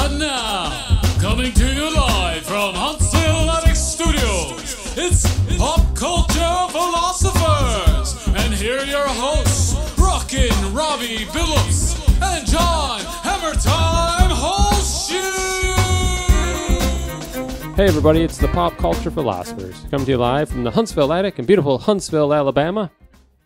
And now, coming to you live from Huntsville Attic Studios, it's Pop Culture Philosophers. And here are your hosts, Rockin, Robbie, Billups, and John Hammertime Holshoe. Hey everybody, it's the Pop Culture Philosophers, coming to you live from the Huntsville Attic in beautiful Huntsville, Alabama.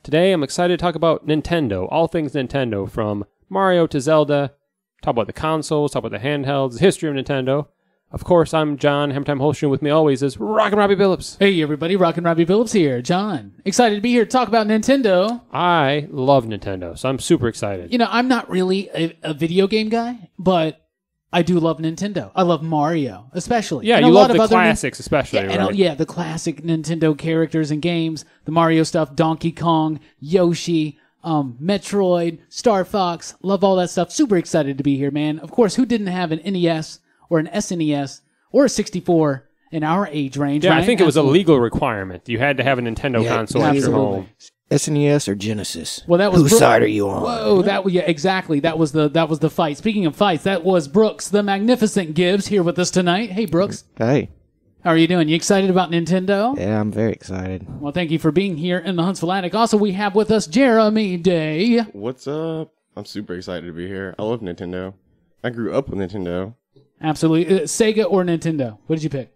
Today I'm excited to talk about Nintendo, all things Nintendo, from Mario to Zelda, talk about the consoles, talk about the handhelds, the history of Nintendo. Of course, I'm John Hammertime Holshoe, with me always is Rockin' Robbie Billups. Hey everybody, Rockin' Robbie Billups here. John, excited to be here to talk about Nintendo. I love Nintendo, so I'm super excited. You know, I'm not really a video game guy, but I do love Nintendo. I love Mario, especially. Yeah, and you a love lot the of other classics especially, right? The classic Nintendo characters and games, the Mario stuff, Donkey Kong, Yoshi, Metroid, Star Fox. Love all that stuff. Super excited to be here, man. Of course, who didn't have an NES or an SNES or a 64 in our age range? Yeah, right? I think it was a legal requirement. You had to have a Nintendo console at your home. SNES or Genesis? Well, that was whose side are you on? Whoa, exactly. That was the fight. Speaking of fights, that was Brooks, the magnificent Gibbs, here with us tonight. Hey, Brooks. Hey. How are you doing? You excited about Nintendo? Yeah, I'm very excited. Well, thank you for being here in the Huntsville Attic. Also, we have with us Jeremie Day. What's up? I'm super excited to be here. I love Nintendo. I grew up with Nintendo. Absolutely. Sega or Nintendo? What did you pick?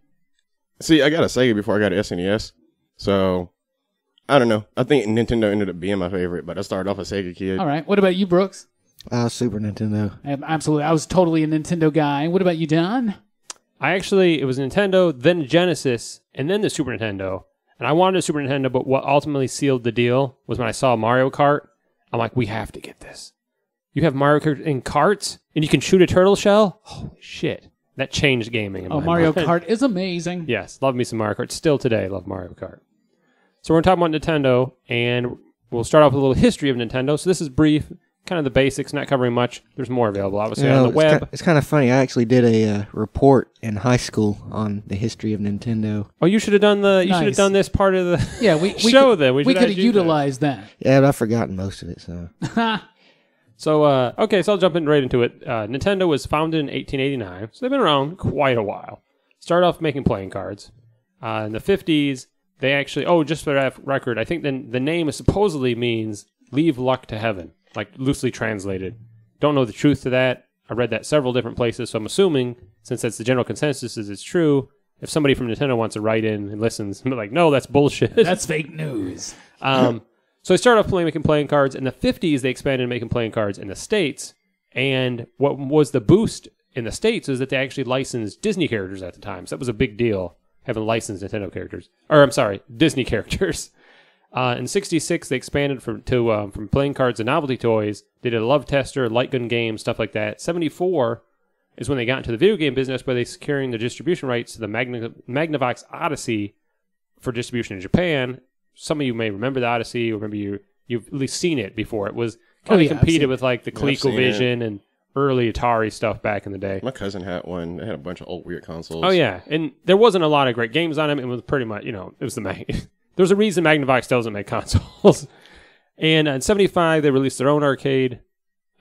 See, I got a Sega before I got an SNES, so I don't know. I think Nintendo ended up being my favorite, but I started off a Sega kid. All right. What about you, Brooks? Super Nintendo. Absolutely. I was totally a Nintendo guy. What about you, John? It was Nintendo, then Genesis, and then the Super Nintendo. And I wanted a Super Nintendo, but what ultimately sealed the deal was when I saw Mario Kart. I'm like, we have to get this. You have Mario Kart in carts, and you can shoot a turtle shell? Holy shit. That changed gaming in my Mario mind. Kart is amazing. Yes, love me some Mario Kart. Still today, love Mario Kart. So we're going to talk about Nintendo, and we'll start off with a little history of Nintendo. So this is brief, kind of the basics, not covering much. There's more available, obviously, on the web. It's kind of funny. I actually did a report in high school on the history of Nintendo. Oh, you should have done this part of the show then. We could have utilized that. Yeah, but I've forgotten most of it, so. So I'll jump right into it. Nintendo was founded in 1889, so they've been around quite a while. Started off making playing cards. In the 50s, they actually, just for that record, I think the name supposedly means leave luck to heaven, like loosely translated. Don't know the truth to that. I read that several different places, so I'm assuming, since that's the general consensus is it's true, if somebody from Nintendo wants to write in and listens, I'm like, no, that's bullshit. That's fake news. So they started off making playing cards. In the 50s, they expanded to making playing cards in the States. And what was the boost in the States is that they actually licensed Disney characters at the time. So that was a big deal, having licensed Nintendo characters. Disney characters. In 66, they expanded from playing cards to novelty toys. They did a love tester, light gun games, stuff like that. 74 is when they got into the video game business, where they securing the distribution rights to the Magnavox Odyssey for distribution in Japan. Some of you may remember the Odyssey, or remember you've at least seen it before. It was kind of competed with like the ColecoVision and early Atari stuff back in the day. My cousin had one. They had a bunch of old weird consoles. Oh yeah, and there wasn't a lot of great games on them. It was pretty much, it was there's a reason Magnavox doesn't make consoles. And in 75, they released their own arcade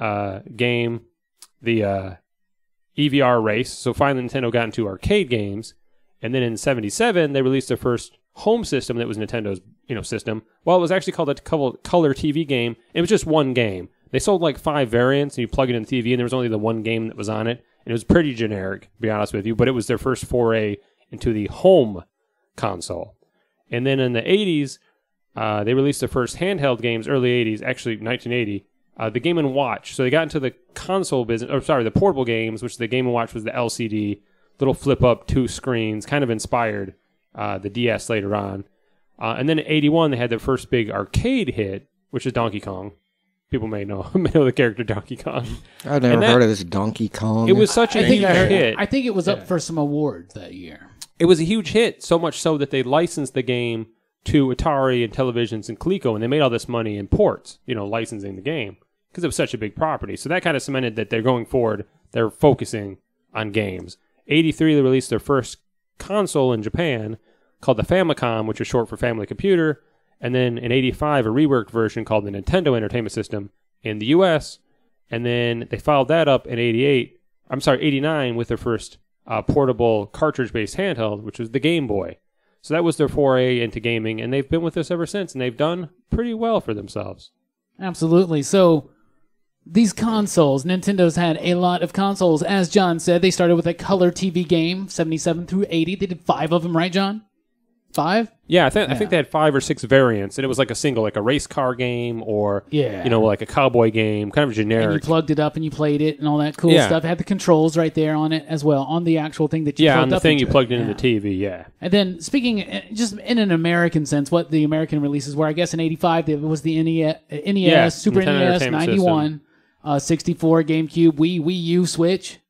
game, the EVR Race. So finally, Nintendo got into arcade games. And then in 77, they released their first home system that was Nintendo's system. Well, it was actually called a color TV game. It was just one game. They sold like 5 variants, and you plug it in the TV, and there was only the one game that was on it. And it was pretty generic, to be honest with you, but it was their first foray into the home console. And then in the 80s, they released their first handheld games, early 80s, actually 1980, the Game & Watch. So they got into the console business, the portable games, which the Game & Watch was the LCD, little flip-up 2 screens, kind of inspired the DS later on. And then in 81, they had their first big arcade hit, which is Donkey Kong. People may know the character Donkey Kong. I've never heard of this Donkey Kong. It was such a huge hit. I think it was up for some awards that year. It was a huge hit, so much so that they licensed the game to Atari and televisions and Coleco, and they made all this money in ports, licensing the game, because it was such a big property. So that kind of cemented that they're going forward, they're focusing on games. 83, they released their first console in Japan, called the Famicom, which is short for Family Computer. And then in 85, a reworked version called the Nintendo Entertainment System in the U.S. And then they followed that up in 88, I'm sorry, 89 with their first portable cartridge-based handheld, which was the Game Boy. So that was their foray into gaming, and they've been with us ever since, and they've done pretty well for themselves. Absolutely. So these consoles, Nintendo's had a lot of consoles. As John said, they started with a color TV game, 77 through 80. They did 5 of them, right, John? 5? Yeah, I think they had 5 or 6 variants, and it was like a single, like a race car game or, like a cowboy game, kind of generic. And you plugged it up and you played it and all that cool stuff. It had the controls right there on it as well, on the actual thing that you plugged up. Yeah, on the thing you plugged into the TV, yeah. And then, speaking just in an American sense, what the American releases were, I guess in 85, it was the NES, Super Nintendo NES, 91, 64, GameCube, Wii U, Switch,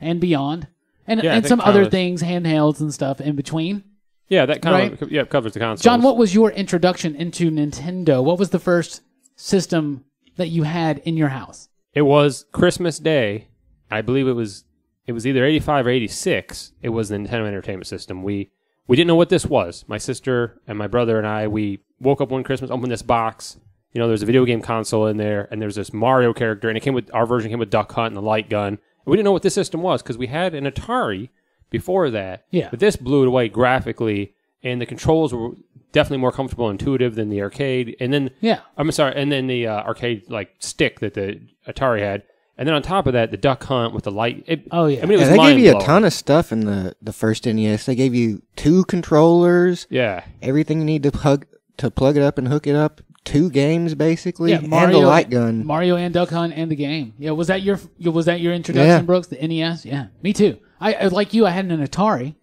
and beyond. And some other things, handhelds and stuff in between. Yeah, that kind of covers the console. John, what was your introduction into Nintendo? What was the first system that you had in your house? It was Christmas Day. I believe it was either 85 or 86. It was the Nintendo Entertainment System. We didn't know what this was. My sister and my brother and I, we woke up one Christmas, opened this box. There's a video game console in there, and there's this Mario character, and our version came with Duck Hunt and the light gun. And we didn't know what this system was because we had an Atari before that. Yeah. But this blew it away graphically, and the controls were definitely more comfortable and intuitive than the arcade. And then and then the arcade stick that the Atari had. And then on top of that, the Duck Hunt with the light. It was they gave you a ton of stuff in the first NES. They gave you 2 controllers. Yeah. Everything you need to plug it up and hook it up. 2 games basically, and the light gun. Mario and Duck Hunt and the game. Yeah, was that your introduction, Brooks? The NES? Yeah, me too. I like you. I had an Atari.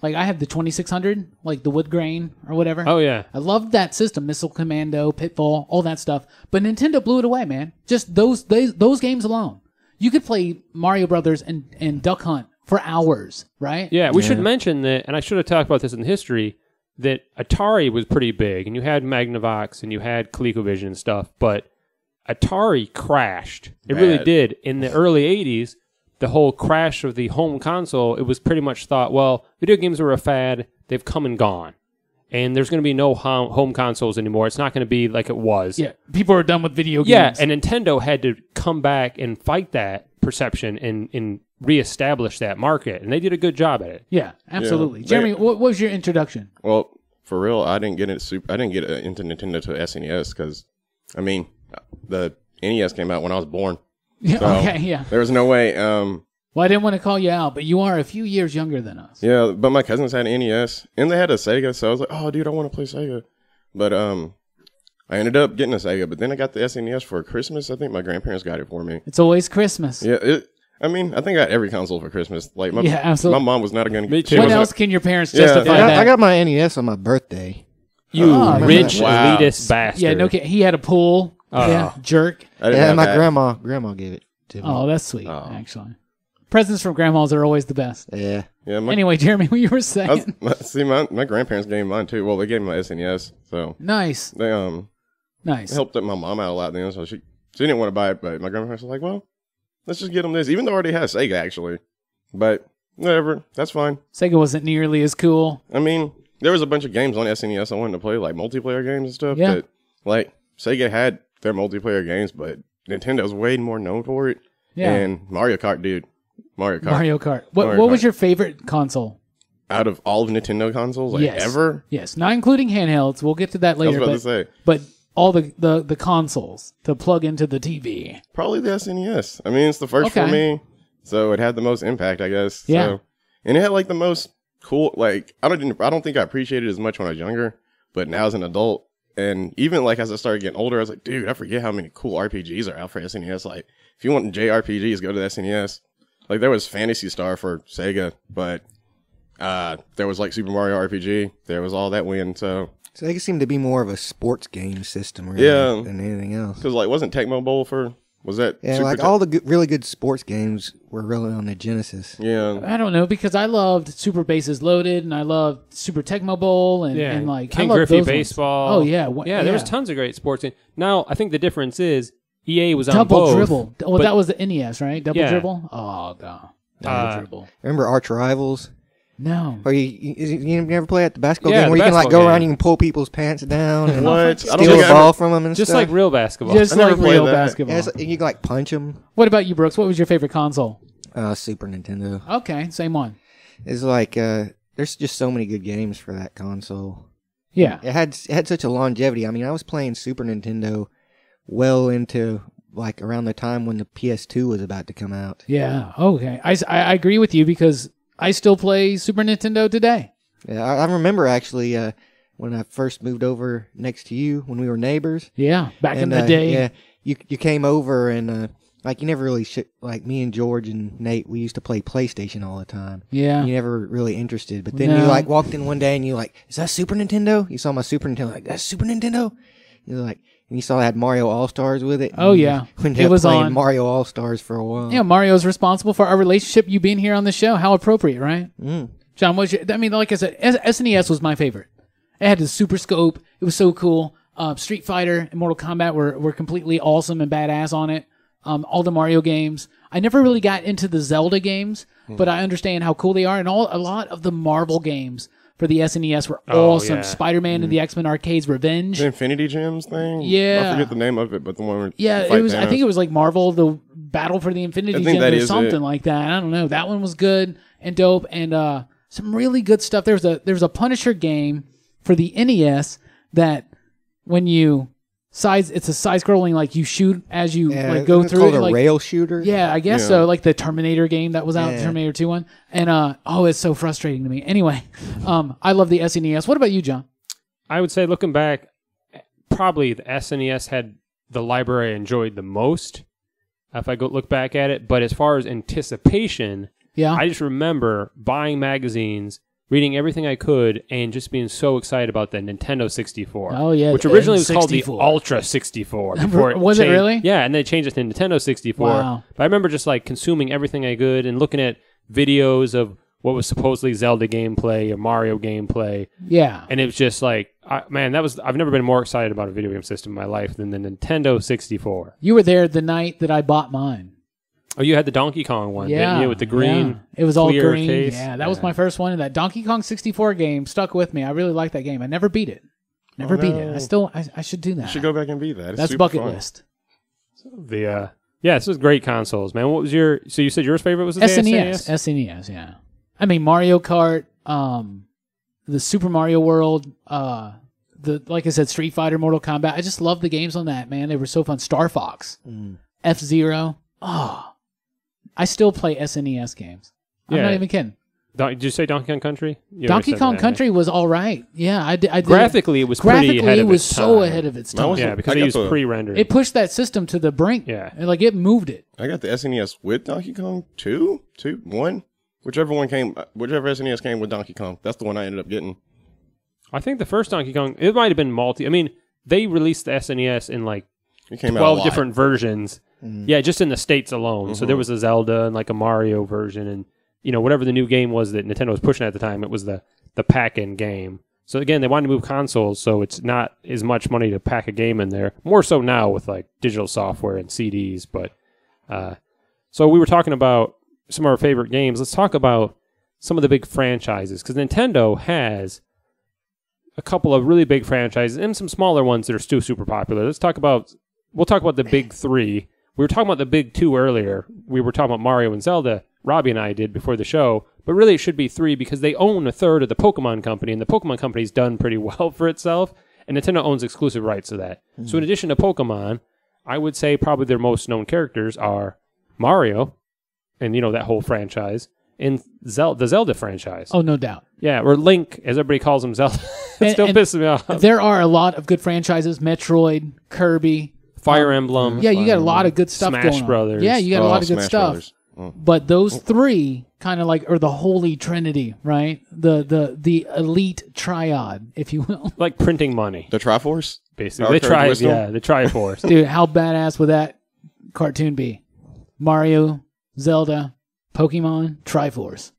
Like I have the 2600, like the wood grain or whatever. Oh yeah, I loved that system, Missile Commando, Pitfall, all that stuff. But Nintendo blew it away, man. Just those games alone, you could play Mario Brothers and Duck Hunt for hours, right? Yeah, we should mention that, and I should have talked about this in history, that Atari was pretty big, and you had Magnavox, and you had ColecoVision and stuff, but Atari crashed. It really did. In the early 80s, the whole crash of the home console, it was pretty much thought, well, video games are a fad, they've come and gone, and there's going to be no home consoles anymore. It's not going to be like it was. Yeah, people are done with video games. Yeah, and Nintendo had to come back and fight that perception and reestablish that market, and they did a good job at it. Yeah, absolutely. Yeah, Jeremie, what was your introduction? Well, for real, I didn't get into Nintendo to SNES because, I mean, the NES came out when I was born. Yeah. So okay. Yeah. There was no way. Well, I didn't want to call you out, but you are a few years younger than us. Yeah, but my cousins had an NES and they had a Sega, so I was like, "Oh, dude, I want to play Sega." But I ended up getting a Sega, but then I got the SNES for Christmas. I think my grandparents got it for me. It's always Christmas. Yeah. I think I got every console for Christmas. Like absolutely. My mom was not going to. What else can your parents justify that? I got my NES on my birthday. You rich elitist bastard. Yeah, no, he had a pool. Yeah, jerk. Yeah, my grandma gave it to me. Oh, that's sweet, actually. Presents from grandmas are always the best. Yeah. Anyway, Jeremie, what you were saying? My grandparents gave me mine too. Well, they gave me my SNES, so nice. They nice. helped my mom out a lot then, so she didn't want to buy it, but my grandparents were like, well, let's just get them this, even though I already had Sega actually. But whatever, that's fine. Sega wasn't nearly as cool. I mean, there was a bunch of games on SNES I wanted to play, like multiplayer games and stuff. Yeah. But like Sega had their multiplayer games, but Nintendo's way more known for it. Yeah. And Mario Kart, dude. Mario Kart. What was your favorite console? Out of all of Nintendo consoles, ever? Yes, not including handhelds. We'll get to that later. I was about to say. But all the consoles to plug into the TV. Probably the SNES. I mean, it's the first for me, so it had the most impact, I guess. Yeah. So, and it had like the most cool. Like I don't think I appreciated it as much when I was younger, but now as an adult, and even like as I started getting older, I was like, dude, I forget how many cool RPGs are out for SNES. Like, if you want JRPGs, go to the SNES. Like there was Phantasy Star for Sega, but there was like Super Mario RPG. There was all that win. So Sega seemed to be more of a sports game system, really, than anything else. Because like, wasn't Tecmo Bowl was that? Yeah, like all the really good sports games were really on the Genesis. Yeah, I don't know because I loved Super Bases Loaded and I loved Super Tecmo Bowl and like King Griffey Baseball. Oh yeah, there was tons of great sports. Now I think the difference is EA was on Double both. Dribble. Well, that was the NES, right? Double Dribble. Oh god, Double Dribble. Remember Arch Rivals? No. Or you never play at the basketball game where you can like go around and you can pull people's pants down and steal a ball from them and just stuff? like real basketball. Just like real basketball. Yeah, you can like punch them. What about you, Brooks? What was your favorite console? Super Nintendo. Okay, same one. It's like there's just so many good games for that console. Yeah. It had such a longevity. I mean, I was playing Super Nintendo well into like around the time when the PS2 was about to come out. Yeah. Okay. I agree with you because I still play Super Nintendo today. Yeah, I remember actually when I first moved over next to you when we were neighbors. Yeah, back in the day. Yeah, you came over and like you never really like me and George and Nate, we used to play PlayStation all the time. Yeah. You never really interested, but then you like walked in one day and you like, is that Super Nintendo? You saw my Super Nintendo, like that's Super Nintendo. You're like, and you saw I had Mario All Stars with it. Oh yeah, it was on Mario All Stars for a while. Yeah, Mario's responsible for our relationship. You being here on the show, how appropriate, right? Mm. John, I mean, like I said, SNES was my favorite. It had the Super Scope. It was so cool. Street Fighter and Mortal Kombat were completely awesome and badass on it. All the Mario games. I never really got into the Zelda games, but I understand how cool they are. And a lot of the Marvel games for the SNES were awesome. Yeah. Spider-Man and the X-Men Arcades Revenge. The Infinity Gems thing? Yeah. I forget the name of it, but the one where it was. I think it was like Marvel, the Battle for the Infinity Gems or something like that. I don't know. That one was good and dope, and some really good stuff. There's a Punisher game for the NES that when you it's a side-scrolling, like you shoot as you like go through. It's called a rail shooter. Yeah, I guess so. Like the Terminator game that was out, the Terminator 2 one, and it's so frustrating to me. Anyway, I love the SNES. What about you, John? I would say, looking back, probably the SNES had the library I enjoyed the most. If I look back at it, but as far as anticipation, I just remember buying magazines, reading everything I could, and just being so excited about the Nintendo 64. Oh, yeah. Which originally was called the N64. Ultra 64. Was it really? Yeah, and then they changed it to Nintendo 64. Wow. But I remember just like consuming everything I could and looking at videos of what was supposedly Zelda gameplay or Mario gameplay. Yeah. And it was just like, I've never been more excited about a video game system in my life than the Nintendo 64. You were there the night that I bought mine. Oh, you had the Donkey Kong one, didn't you? With the green, yeah. It was all green. case. Yeah, that was my first one. And that Donkey Kong 64 game stuck with me. I really liked that game. I never beat it. Beat it. I should do that. You should go back and beat that. That's bucket list. This was great consoles, man. What was so you said your favorite was the SNES? SNES, yeah. I mean, Mario Kart, the Super Mario World, like I said, Street Fighter, Mortal Kombat. I just love the games on that, man. They were so fun. Star Fox, F-Zero. Oh, I still play SNES games. I'm not even kidding. Did you say Donkey Kong Country? Donkey Kong Country was all right. Yeah, I did. Graphically, it was pretty ahead of its time. It was so ahead of its time. Yeah, because they used pre-rendered. It pushed that system to the brink. Yeah. Like, it moved it. I got the SNES with Donkey Kong 2, 1. Whichever SNES came with Donkey Kong. That's the one I ended up getting. I think the first Donkey Kong, it might have been multi. I mean, they released the SNES in like 12 different versions. Yeah, just in the States alone. So there was a Zelda and like a Mario version, and whatever the new game was that Nintendo was pushing at the time, it was the pack-in game. So again, they wanted to move consoles, so it's not as much money to pack a game in there. More so now with like digital software and CDs. But so we were talking about some of our favorite games. Let's talk about some of the big franchises, because Nintendo has a couple of really big franchises and some smaller ones that are still super popular. We'll talk about the big three. We were talking about the big two earlier. We were talking about Mario and Zelda. Robbie and I did before the show, but really it should be three because they own a third of the Pokemon Company, and the Pokemon Company's done pretty well for itself, and Nintendo owns exclusive rights to that. So in addition to Pokemon, I would say probably their most known characters are Mario, and that whole franchise, and the Zelda franchise. Oh, no doubt. Yeah, or Link, as everybody calls him, Zelda. It still pisses me off. There are a lot of good franchises: Metroid, Kirby, Fire Emblem. Yeah, you got a lot of good stuff going on. Smash Brothers. Yeah, you got a lot of good Smash stuff. Brothers. But those three kind of like are the holy trinity, right? The elite triad, if you will. Like printing money. The Triforce? Basically. The Triforce. Dude, how badass would that cartoon be? Mario, Zelda, Pokemon, Triforce.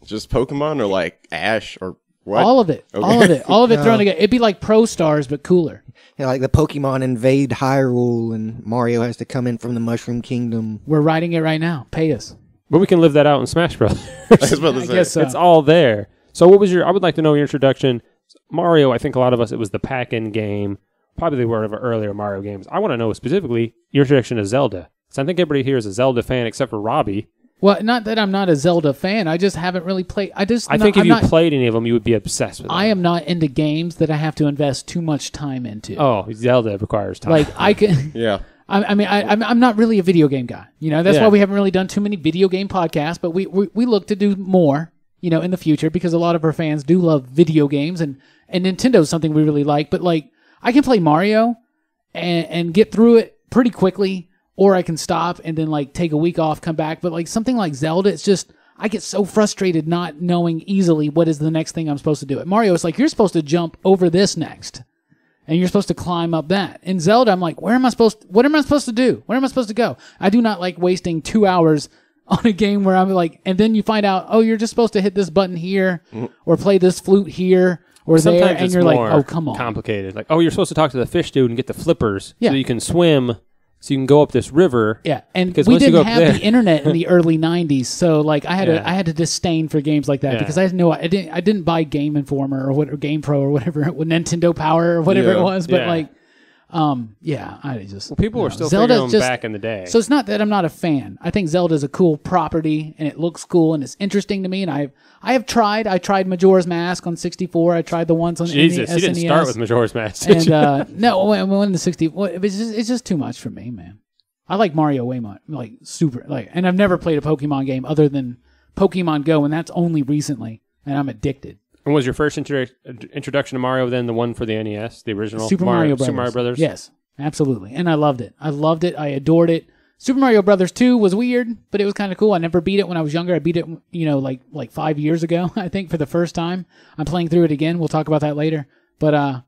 Just Pokemon or like Ash or what? All of it. Okay. All of it thrown together. It'd be like Pro Stars, but cooler. Yeah, like the Pokemon invade Hyrule and Mario has to come in from the Mushroom Kingdom. We're writing it right now. Pay us. But we can live that out in Smash Brothers. I was about to say. I guess so. It's all there. So what was I would like to know your introduction. Mario, I think a lot of us, it was the pack-in game. Probably one of our earlier Mario games. I want to know specifically your introduction to Zelda. So I think everybody here is a Zelda fan except for Robbie. Well, not that I'm not a Zelda fan. I just haven't really played. I think if you played any of them, you would be obsessed with them. I am not into games that I have to invest too much time into. Oh, Zelda requires time. Like I can. Yeah. I'm not really a video game guy. That's why we haven't really done too many video game podcasts. But we look to do more, in the future because a lot of our fans do love video games and Nintendo's something we really like. But like I can play Mario and get through it pretty quickly. Or I can stop and then like take a week off, come back. But like something like Zelda, it's just I get so frustrated not knowing easily what is the next thing I'm supposed to do. At Mario, it's like you're supposed to jump over this next, and you're supposed to climb up that. In Zelda, I'm like, what am I supposed to do? Where am I supposed to go? I do not like wasting 2 hours on a game where I'm like, and then you find out, oh, you're just supposed to hit this button here, or play this flute here. Or sometimes there, and it's you're more like, oh, come on. Complicated. Like, oh, you're supposed to talk to the fish dude and get the flippers Yeah. so you can swim. So you can go up this river. Yeah, and because we once you didn't go up have there- the internet in the early '90s, so like I had a disdain for games like that Yeah. because I didn't buy Game Informer or Game Pro or whatever with Nintendo Power or whatever it was, but Yeah. like, I just Well, people were still Zelda's figuring them back in the day. So it's not that I'm not a fan. I think Zelda's a cool property and it looks cool and it's interesting to me. And I tried Majora's Mask on 64. I tried the ones on Jesus, SNES. you didn't start with Majora's Mask, did you? And no, when the 60, it's just too much for me, man. I like Mario way more, like super, like, and I've never played a Pokemon game other than Pokemon Go, and that's only recently, and I'm addicted. And was your first introduction to Mario then the one for the NES, the original Super Mario Brothers? Super Mario Brothers? Yes, absolutely, and I loved it. I adored it. Super Mario Brothers 2 was weird, but it was kind of cool. I never beat it when I was younger. I beat it, like 5 years ago, I think, for the first time. I'm playing through it again. We'll talk about that later. But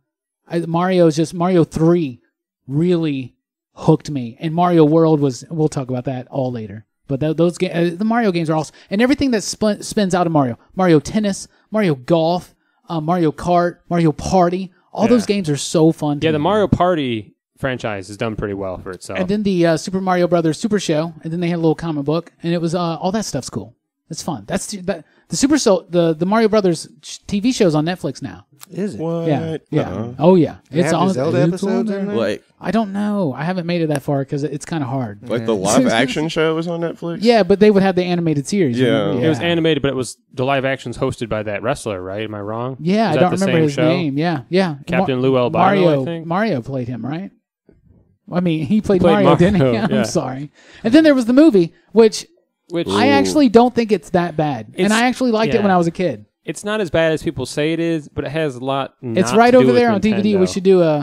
Mario 3 really hooked me, and Mario World we'll talk about that all later. But those the Mario games are awesome, and everything that spins out of Mario Tennis, Mario Golf, Mario Kart, Mario Party, all those games are so fun. Yeah, the Mario Party franchise has done pretty well for itself. And then the Super Mario Brothers Super Show, and then they had a little comic book, and it was all that stuff's cool. It's fun. The Mario Brothers TV show's on Netflix now. Is it? What? Yeah. Oh yeah. It's on the Zelda it's episodes on in there. there? Like I don't know. I haven't made it that far because it's kind of hard. the live action show is on Netflix? Yeah, but they would have the animated series. Yeah. It was animated, but it was the live action's hosted by that wrestler, right? Am I wrong? Yeah, Was I that don't the remember same his show? name. Yeah. Captain Lou Albano, I think. Mario played him, right? I mean, he played Played Mario, didn't he? Mario, yeah. I'm sorry. And then there was the movie, which I actually don't think it's that bad. And I actually liked it when I was a kid. It's not as bad as people say it is, but it has a lot. It's right over there on DVD. Nintendo.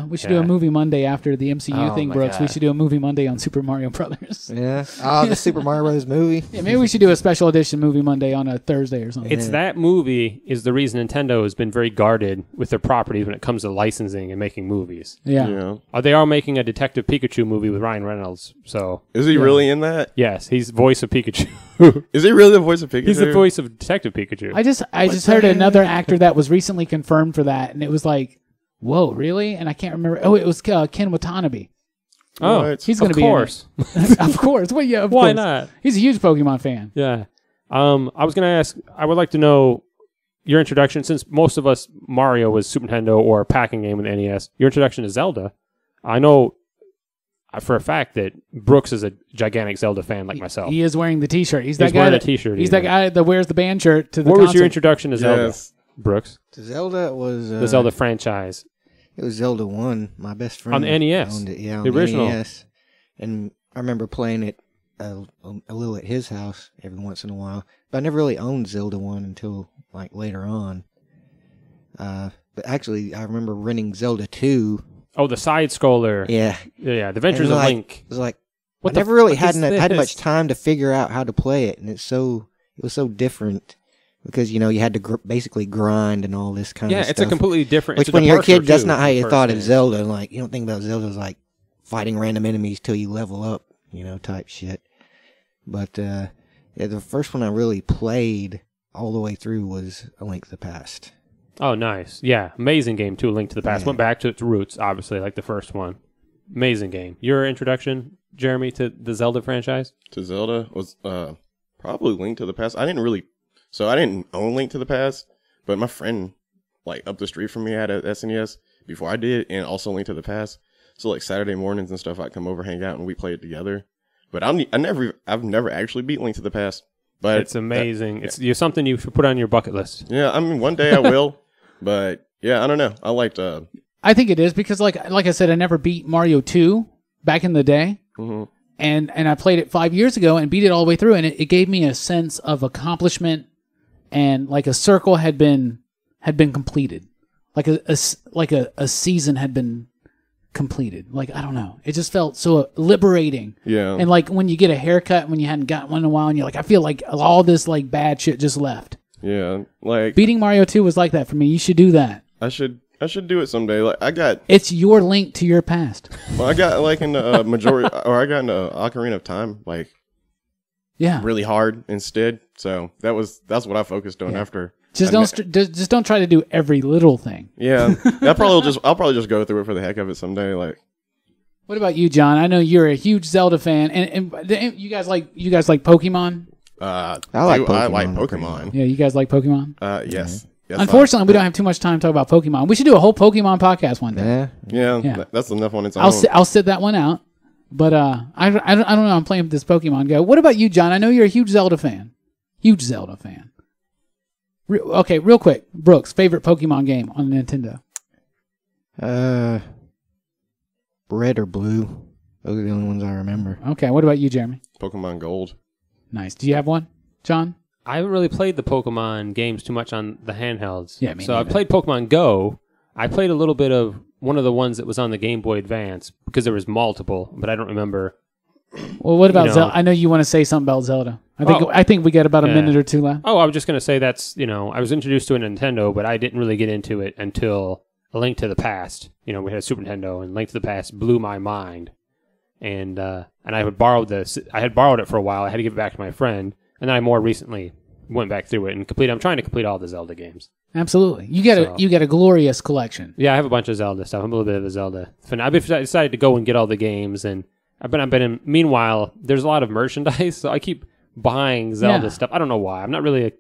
We should do a movie Monday after the MCU thing, my Brooks. We God. should do a movie Monday on Super Mario Brothers. Yeah. Oh, the Super Mario Bros. Movie. Yeah, maybe we should do a special edition movie Monday on a Thursday or something. It's that movie is the reason Nintendo has been very guarded with their properties when it comes to licensing and making movies. Yeah. They are making a Detective Pikachu movie with Ryan Reynolds. So Is he really in that? yes, he's voice of Pikachu. Is he really the voice of Pikachu? He's the voice of Detective Pikachu. I just heard another actor that was recently confirmed for that, and it was like, whoa, really? And I can't remember. Oh, it was Ken Watanabe. oh, What? He's going to of be in course. it. Of course. Well, yeah, of Why course. not? He's a huge Pokemon fan. Yeah. I was going to ask, I would like to know your introduction, since most of us, Mario was Super Nintendo or a packing game with the NES. Your introduction to Zelda. I know for a fact that Brooks is a gigantic Zelda fan like myself. He is wearing the T-shirt. He's that He's guy. wearing a that- T-shirt, He's even. that guy that wears the band shirt to the What was your concert. introduction to Zelda, Yes. Brooks? To Zelda was The Zelda franchise. It was Zelda 1. My best friend On the NES? owned it. Yeah, on The original? NES. And I remember playing it a little at his house every once in a while. But I never really owned Zelda 1 until like later on. But actually, I remember renting Zelda 2. Oh, the side scroller. Yeah. Yeah, The Adventures And, of like, Link. It was like What I the never really fuck is had this? much time to figure out how to play it, and it was so different because you had to basically grind and all this kind of Yeah, stuff. it's a completely different. Which it's a when you're a departure, kid, that's too, not how from you the thought first of game. Zelda. Like you don't think about Zelda as like fighting random enemies till you level up, type shit. But the first one I really played all the way through was A Link to the Past. Oh, nice. Yeah, amazing game, too, A Link to the Past. Yeah. Went back to its roots, obviously, like the first one. Amazing game. Your introduction, Jeremy, to the Zelda franchise? To Zelda was probably Link to the Past. I didn't own Link to the Past, but my friend like up the street from me had a SNES before I did, and also Link to the Past. So like Saturday mornings and stuff, I'd come over, hang out, and we played together. But I've never actually beat Link to the Past. But It's amazing. It's something you should put on your bucket list. Yeah, I mean, one day I will. But yeah, I don't know. I liked. I think it is because, like I said, I never beat Mario 2 back in the day. Mhm. And I played it 5 years ago and beat it all the way through, and it gave me a sense of accomplishment, and like a circle had been completed, like a season had been completed. Like, I don't know, it just felt so liberating. Yeah. And like when you get a haircut when you hadn't gotten one in a while, and you're like, I feel like all this like bad shit just left. Yeah, like Beating Mario 2 was like that for me. You should do that. I should do it someday. Like It's your link to your past. I got like in the majority, or I got in the Ocarina of Time, like Yeah. really hard instead. So that's what I focused on after. Just don't try to do every little thing. Yeah, I'll probably just go through it for the heck of it someday. Like, What about you, John? I know you're a huge Zelda fan, and you guys like Pokemon. I like like Pokemon. Pokemon. Yeah, you guys like Pokemon. Yes. Yes, Unfortunately, we don't have too much time to talk about Pokemon. We should do a whole Pokemon podcast one day. Yeah. Yeah, that's enough on its own. I'll sit that one out. But I don't know. I'm playing with this Pokemon Go. What about you, John? I know you're a huge Zelda fan. Okay, real quick, Brooks, favorite Pokemon game on Nintendo? Red or blue. Those are the only ones I remember. Okay, what about you, Jeremy? Pokemon Gold. Nice. Do you have one, John? I haven't really played the Pokemon games too much on the handhelds. Yeah, me so I neither. played Pokemon Go. I played a little bit of one of the ones that was on the Game Boy Advance because there was multiple, but I don't remember. Well, what about You know. Zelda? I know you want to say something about Zelda. I think we got about a Yeah. minute or two left. Oh, I was just going to say I was introduced to a Nintendo, but I didn't really get into it until A Link to the Past. We had a Super Nintendo, and Link to the Past blew my mind. And I had borrowed it for a while. I had to give it back to my friend, and then I more recently went back through it and completed. I'm trying to complete all the Zelda games. Absolutely. You got a glorious collection. Yeah, I have a bunch of Zelda stuff. I'm a little bit of a Zelda fan. I decided to go and get all the games, and I've been in. Meanwhile, there's a lot of merchandise, so I keep buying Zelda stuff. I don't know why. I don't really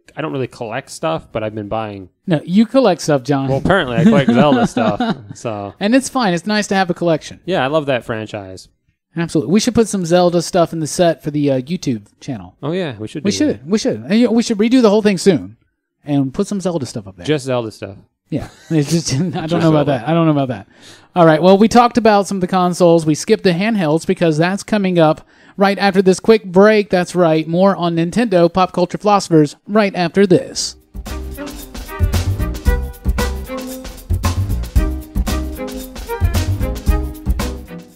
collect stuff, but I've been buying. No, you collect stuff, John. Well, apparently I collect Zelda stuff. So And it's fine. It's nice to have a collection. yeah, I love that franchise. Absolutely. We should put some Zelda stuff in the set for the YouTube channel. Oh yeah, we should. We should. And, we should redo the whole thing soon and put some Zelda stuff up there. Just Zelda stuff. Yeah. It's just I don't know about that. All right. Well, we talked about some of the consoles. We skipped the handhelds because that's coming up right after this quick break. That's right. More on Nintendo Pop Culture Philosophers right after this.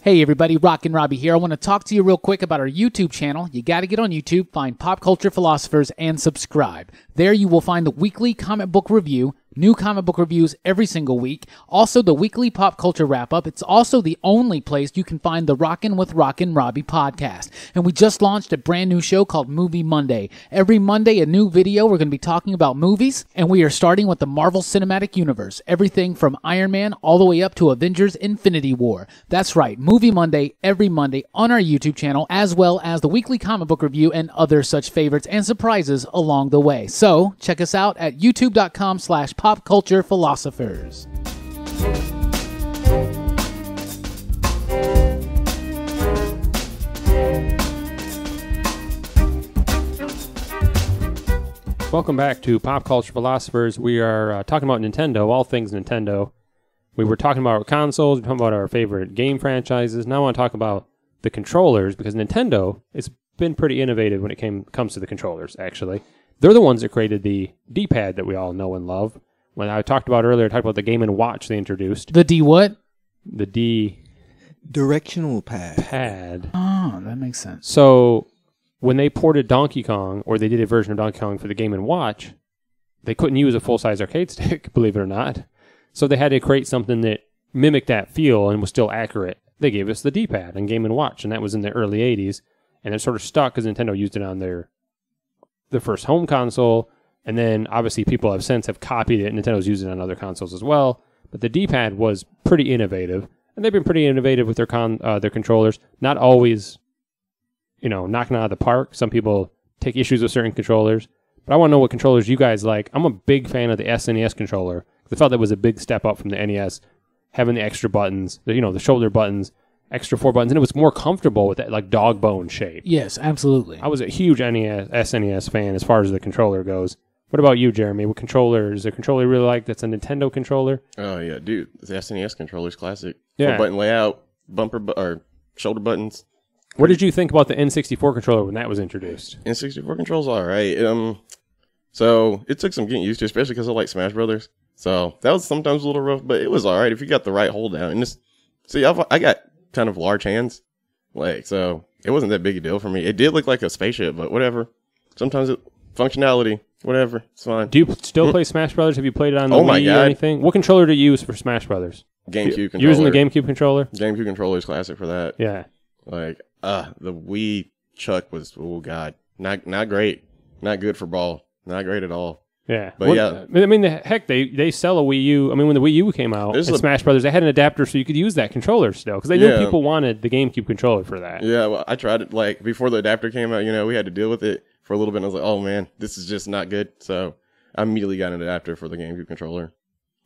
Hey everybody, Rockin' Robbie here. I want to talk to you real quick about our YouTube channel. You got to get on YouTube, find Pop Culture Philosophers, and subscribe. There you will find the weekly comic book review, new comic book reviews every single week, also the weekly pop culture wrap-up. It's also the only place you can find the Rockin' with Rockin' Robbie podcast. And we just launched a brand new show called Movie Monday. Every Monday, a new video. We're going to be talking about movies, and we are starting with the Marvel Cinematic Universe. Everything from Iron Man all the way up to Avengers Infinity War. That's right, Movie Monday every Monday on our YouTube channel, as well as the weekly comic book review and other such favorites and surprises along the way. So, check us out at youtube.com/popculturephilosophers. Welcome back to Pop Culture Philosophers. We are talking about Nintendo, all things Nintendo. We were talking about our consoles, we were talking about our favorite game franchises. Now I want to talk about the controllers, because Nintendo has been pretty innovative when it comes to the controllers, actually. They're the ones that created the D-pad that we all know and love. When I talked about earlier, I talked about the Game & Watch they introduced. The D what? The D... Directional pad. Oh, that makes sense. So, when they ported Donkey Kong, or they did a version of Donkey Kong for the Game & Watch, they couldn't use a full-size arcade stick, believe it or not. So they had to create something that mimicked that feel and was still accurate. They gave us the D-pad on Game & Watch, and that was in the early 80s. And it sort of stuck because Nintendo used it on their first home console. And then, obviously, people have since copied it. Nintendo's used it on other consoles as well. But the D-pad was pretty innovative. And they've been pretty innovative with their controllers. Not always, knocking out of the park. Some people take issues with certain controllers. But I want to know what controllers you guys like. I'm a big fan of the SNES controller. I felt that was a big step up from the NES, having the extra buttons, the shoulder buttons, extra 4 buttons, and it was more comfortable with that like dog bone shape. Yes, absolutely. I was a huge SNES fan as far as the controller goes. What about you, Jeremy? What controller is there a controller you really like that's a Nintendo controller? Oh yeah, dude, the SNES controller's classic. Yeah. 4-button layout, or shoulder buttons. What did you think about the N64 controller when that was introduced? N64 controls all right. So it took some getting used to, especially because I like Smash Brothers. So that was sometimes a little rough, but it was all right if you got the right hold down. And I got kind of large hands, so it wasn't that big a deal for me. It did look like a spaceship, but whatever. Sometimes functionality, whatever, it's fine. Do you still play Smash Brothers? Have you played it on the Oh my Wii or God. anything? What controller do you use for Smash Brothers? GameCube controller. Using the GameCube controller? GameCube controller is classic for that. Yeah. The Wii Chuck was, oh god, not great, not good for ball, not great at all. Yeah. But yeah. I mean, heck, they sell a Wii U. I mean, when the Wii U came out and Smash Brothers, they had an adapter so you could use that controller still because they knew people wanted the GameCube controller for that. Yeah, well, I tried it before the adapter came out. We had to deal with it for a little bit. And I was like, oh man, this is just not good. So I immediately got an adapter for the GameCube controller.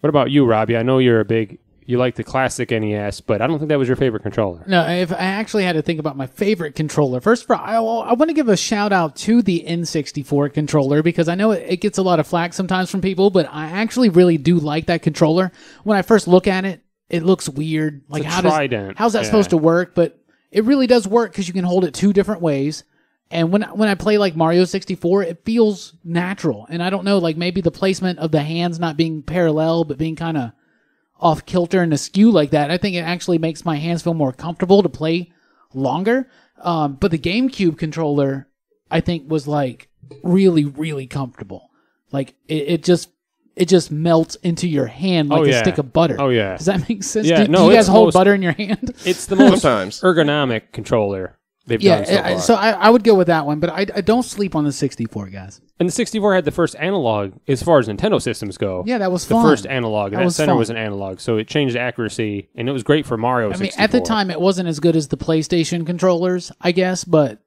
What about you, Robbie? I know you like the classic NES, but I don't think that was your favorite controller. No, if I actually had to think about my favorite controller, first I want to give a shout out to the N64 controller because I know it gets a lot of flack sometimes from people, but I actually really do like that controller. When I first look at it, it looks weird. Like how's that supposed to work? But it really does work because you can hold it 2 different ways. And when I play like Mario 64, it feels natural. And I don't know, like maybe the placement of the hands not being parallel, but being kind of off kilter and askew like that, I think it actually makes my hands feel more comfortable to play longer. But the GameCube controller, I think, was like really, really comfortable. Like it just melts into your hand like a stick of butter. Oh yeah. Does that make sense? Yeah, do you guys hold butter in your hand? It's the most Sometimes. ergonomic controller they've done so far. So I would go with that one, but I don't sleep on the 64, guys. And the 64 had the first analog as far as Nintendo systems go. Yeah, that was the fun. first analog. And that center fun. was an analog, so it changed accuracy, and it was great for Mario 64. I mean, at the time, it wasn't as good as the PlayStation controllers, I guess, but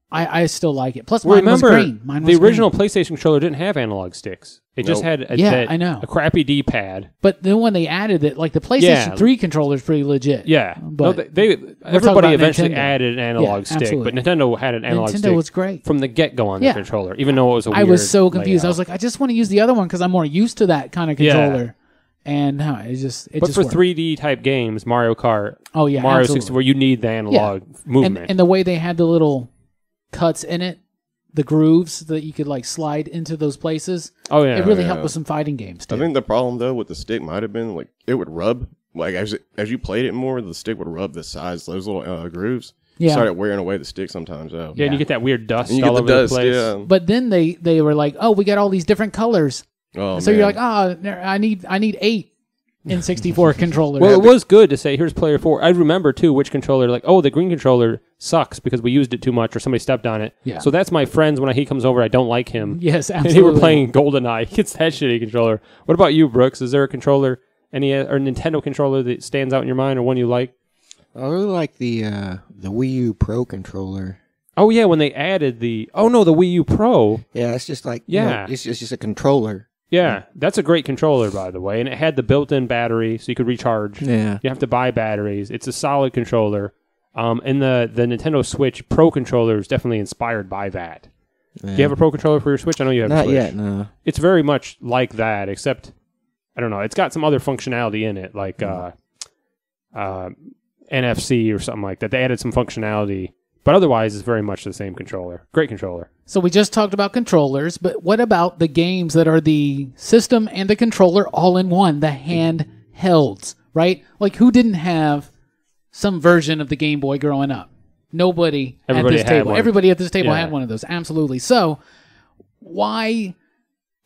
I still like it. Plus, mine was green. The original PlayStation controller didn't have analog sticks. It just had a crappy D-pad. But then when they added it, like the PlayStation 3 controller is pretty legit. Yeah. But everybody eventually Nintendo. added an analog stick, absolutely. but Nintendo had an analog stick. Nintendo was great. From the get-go on the controller, even though it was a weird I was so confused. layout. I was like, I just want to use the other one because I'm more used to that kind of controller. And no, it just But for worked. 3D type games, Mario Kart, Mario absolutely. 64, you need the analog movement. And the way they had the little cuts in it, the grooves that you could like slide into those places. Oh yeah, it really helped with some fighting games too. I think the problem though with the stick might have been like it would rub. Like as you played it more, the stick would rub the sides, those little grooves. Yeah, started wearing away the stick sometimes. So. Yeah, and you get that weird dust and you all get the over dust, the place. Yeah. But then they were like, oh, we got all these different colors. Oh, so man. you're like, I need 8 N64 controllers. Well, it was good to say, here's player 4. I remember, too, which controller, like, the green controller sucks because we used it too much or somebody stepped on it. Yeah. So that's my friends when he comes over, I don't like him. Yes, absolutely. And he were playing GoldenEye. He gets that shitty controller. What about you, Brooks? Is there a controller, or Nintendo controller that stands out in your mind or one you like? I really like the Wii U Pro controller. Oh, yeah, when they added the Wii U Pro. Yeah, it's just like, it's just a controller. Yeah, that's a great controller, by the way. And it had the built-in battery, so you could recharge. Yeah. You have to buy batteries. It's a solid controller. And the Nintendo Switch Pro controller is definitely inspired by that. Yeah. Do you have a Pro controller for your Switch? I know you have a Switch. Not yet, no. It's very much like that, except, I don't know, it's got some other functionality in it, like NFC or something like that. They added some functionality. But otherwise, it's very much the same controller. Great controller. So we just talked about controllers, but what about the games that are the system and the controller all in one, the handhelds, right? Like, who didn't have some version of the Game Boy growing up? Everybody at this table. One. Everybody at this table had one of those, absolutely. So why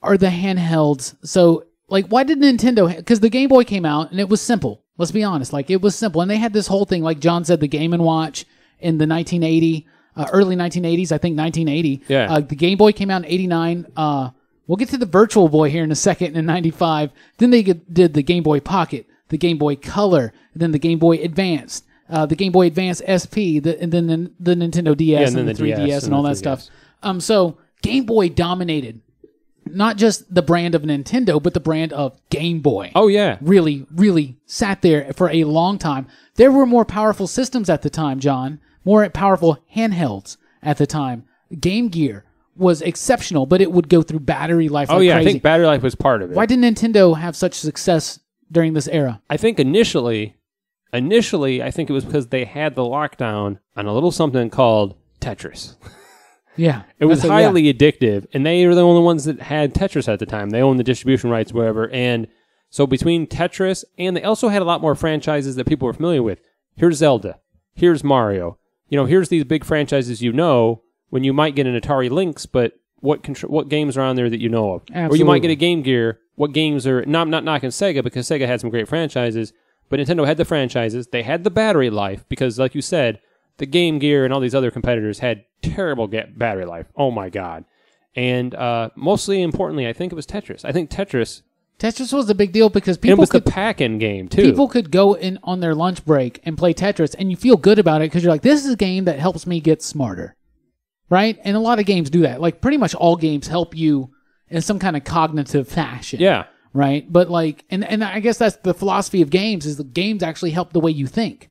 are the handhelds so... Like, why did Nintendo... Because the Game Boy came out, and it was simple. Let's be honest. Like, it was simple. And they had this whole thing, like John said, the Game & Watch... in the 1980, early 1980s, I think 1980. Yeah. The Game Boy came out in 89. We'll get to the Virtual Boy here in a second in 95. Then they did the Game Boy Pocket, the Game Boy Color, then the Game Boy Advanced, the Game Boy Advance SP, and then the Nintendo DS and the 3DS and all that stuff. So Game Boy dominated not just the brand of Nintendo, but the brand of Game Boy. Oh, yeah. Really, really sat there for a long time. There were more powerful systems at the time, John. More powerful handhelds at the time. Game Gear was exceptional, but it would go through battery life like crazy. I think battery life was part of it. Why did Nintendo have such success during this era? I think initially, I think it was because they had the lockdown on a little something called Tetris. Yeah. It was highly addictive, and they were the only ones that had Tetris at the time. They owned the distribution rights, whatever. And so between Tetris, and they also had a lot more franchises that people were familiar with. Here's Zelda. Here's Mario. Here's these big franchises when you might get an Atari Lynx, but what games are on there that you know of? Absolutely. Or you might get a Game Gear. What games are... No, I'm not knocking Sega, because Sega had some great franchises, but Nintendo had the franchises. They had the battery life, because like you said, the Game Gear and all these other competitors had terrible battery life. Oh my God. And mostly importantly, I think it was Tetris. I think Tetris was a big deal because people it was could... the pack-in game, too. People could go in on their lunch break and play Tetris, and you feel good about it because you're like, this is a game that helps me get smarter. Right? And a lot of games do that. Like, pretty much all games help you in some kind of cognitive fashion. Yeah. Right? But like, and I guess that's the philosophy of games, is the games actually help the way you think.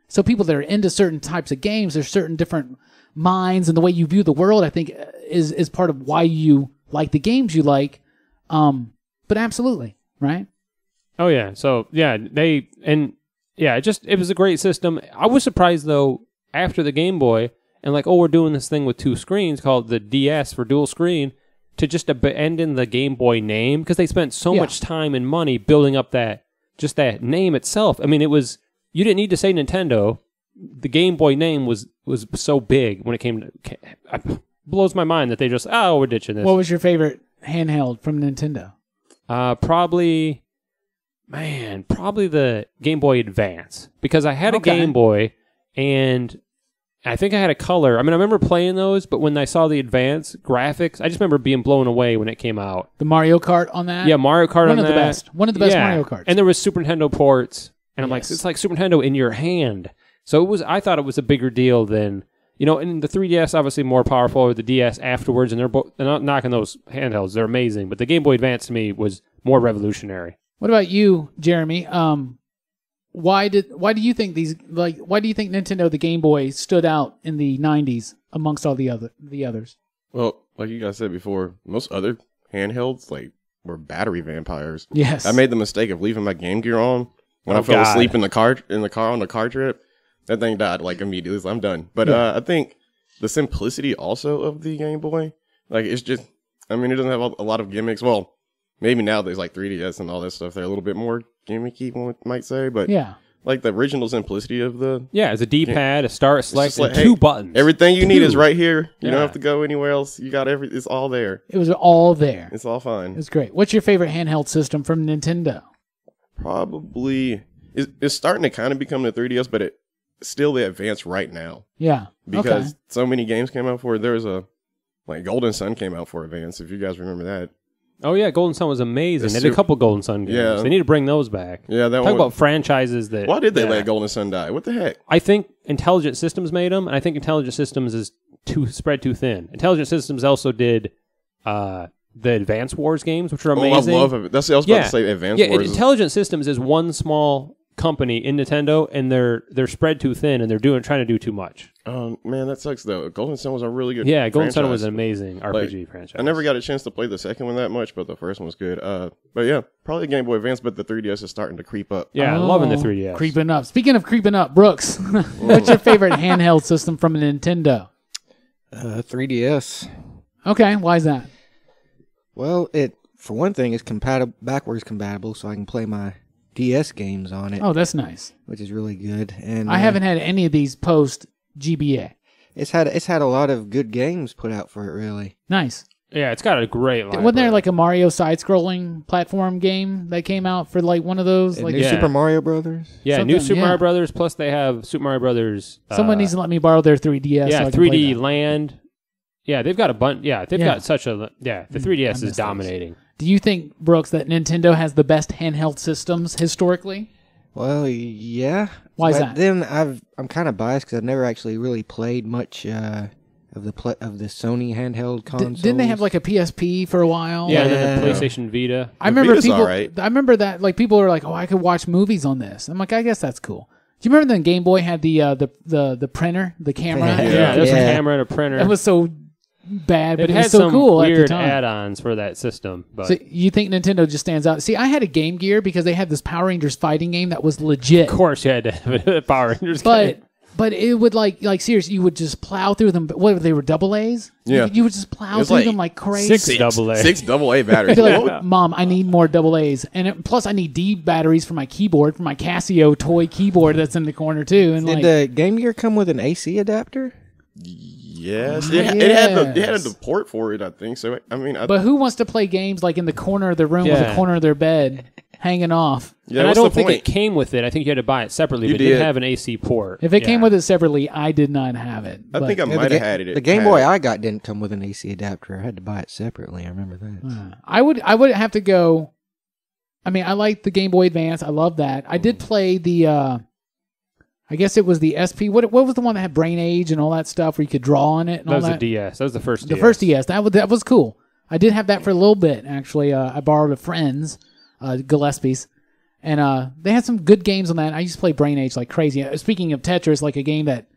So people that are into certain types of games, there's certain different minds, and the way you view the world, I think, is part of why you like the games you like. But absolutely, right? Oh, yeah. So, yeah, it was a great system. I was surprised, though, after the Game Boy, and like, we're doing this thing with two screens called the DS for dual screen, to just abandon the Game Boy name, because they spent so much time and money building up that name itself. I mean, you didn't need to say Nintendo. The Game Boy name was so big when it came to... It blows my mind that they just, we're ditching this. What was your favorite handheld from Nintendo? Probably the Game Boy Advance, because I had a Game Boy, and I think I had a color. I mean, I remember playing those, but when I saw the Advance graphics, I just remember being blown away when it came out. The Mario Kart on that? Yeah, Mario Kart on that. One of the best Mario Karts. And there was Super Nintendo ports, and I'm like, it's like Super Nintendo in your hand. So I thought it was a bigger deal than, and the 3DS obviously more powerful, or the DS afterwards, and they're not knocking those handhelds. They're amazing, but the Game Boy Advance to me was more revolutionary. What about you, Jeremy? Why do you think Nintendo, the Game Boy, stood out in the 90s amongst all the others? Well, like you guys said before, most other handhelds were battery vampires. Yes. I made the mistake of leaving my Game Gear on when I fell asleep in the car on the car trip. That thing died immediately. So I'm done. But I think the simplicity also of the Game Boy, it's just, it doesn't have a lot of gimmicks. Well, maybe now there's 3DS and all that stuff. They're a little bit more gimmicky, one might say. But the original simplicity of the... Yeah, it's a D-pad, a start, select, and two buttons. Everything you need is right here. You don't have to go anywhere else. You got it's all there. It was all there. It's all fine. It's great. What's your favorite handheld system from Nintendo? Probably... It's starting to kind of become the 3DS, but it's still the Advance right now. Yeah. Because so many games came out for it. There was Golden Sun came out for Advance, if you guys remember that. Oh, yeah, Golden Sun was amazing. They did a couple Golden Sun games. Yeah. They need to bring those back. Yeah, Talk about franchises that... Why did they let Golden Sun die? What the heck? I think Intelligent Systems made them, and I think Intelligent Systems is spread too thin. Intelligent Systems also did the Advance Wars games, which are amazing. I love it. That's what I was about to say, Advance Wars. Yeah, Intelligent Systems is one small company in Nintendo, and they're spread too thin, and they're trying to do too much. Man, that sucks though. Golden Sun was a really good Golden Sun was an amazing RPG franchise. I never got a chance to play the second one that much, but the first one was good. But yeah, probably Game Boy Advance, but the 3DS is starting to creep up. Yeah, I'm loving the 3DS. Creeping up. Speaking of creeping up, Brooks, what's your favorite handheld system from Nintendo? 3DS. Okay, why is that? Well, for one thing, it's backwards compatible, so I can play my DS games on it. Oh, that's nice. Which is really good. And I haven't had any of these post GBA. It's had a lot of good games put out for it, really. Nice. Yeah, it's got a great library. Wasn't there a Mario side-scrolling platform game that came out for one of those? New Super Mario Brothers? Yeah, New Super Mario Brothers, plus they have Super Mario Brothers... Someone needs to let me borrow their 3DS. Yeah, so I can 3D play Land. Yeah, they've got a bunch... Yeah, they've got such a... Yeah, the 3DS is dominating. Do you think, Brooks, that Nintendo has the best handheld systems historically? Well, yeah. Why is that? Then I'm kind of biased because I've never actually really played much of the Sony handheld consoles. Didn't they have like a PSP for a while? Yeah, and then the PlayStation Vita. I remember Vita's people. alright. I remember that like people were like, "Oh, I could watch movies on this." I'm like, I guess that's cool. Do you remember the Game Boy had the printer, the camera? Yeah, there's a camera and a printer. It was so bad, but it had was so some cool at the weird time. add-ons for that system. But So you think Nintendo just stands out? See, I had a Game Gear because they had this Power Rangers fighting game that was legit. of course, you had to have a Power Rangers game. But it would like seriously, you would just plow through them. What they were double A's? Yeah. You would just plow was through like them like crazy. Six double A. 6 AA batteries. I'd be like, Mom, I need more double A's, and plus I need D batteries for my keyboard, for my Casio toy keyboard that's in the corner too. And Did like, the Game Gear come with an AC adapter? Yes, it had the port for it. I think so. I mean, but who wants to play games like in the corner of the room with the corner of their bed hanging off? yeah, And I what's don't the think point? it came with it. I think you had to buy it separately, You but it did did. have an AC port. If it came with it separately, I did not have it. I think I Yeah, might have had it. The Game Boy I got didn't come with an AC adapter. I had to buy it separately. I remember that. I would have to go. I mean, I like the Game Boy Advance. I love that. I did play the. I guess it was the SP. What was the one that had Brain Age and all that stuff where you could draw on it and That all was that? the DS. That was the first The DS. first DS. That was cool. I did have that for a little bit actually. I borrowed a friend's, Gillespie's, and they had some good games on that. I used to play Brain Age like crazy. Speaking of Tetris, like a game that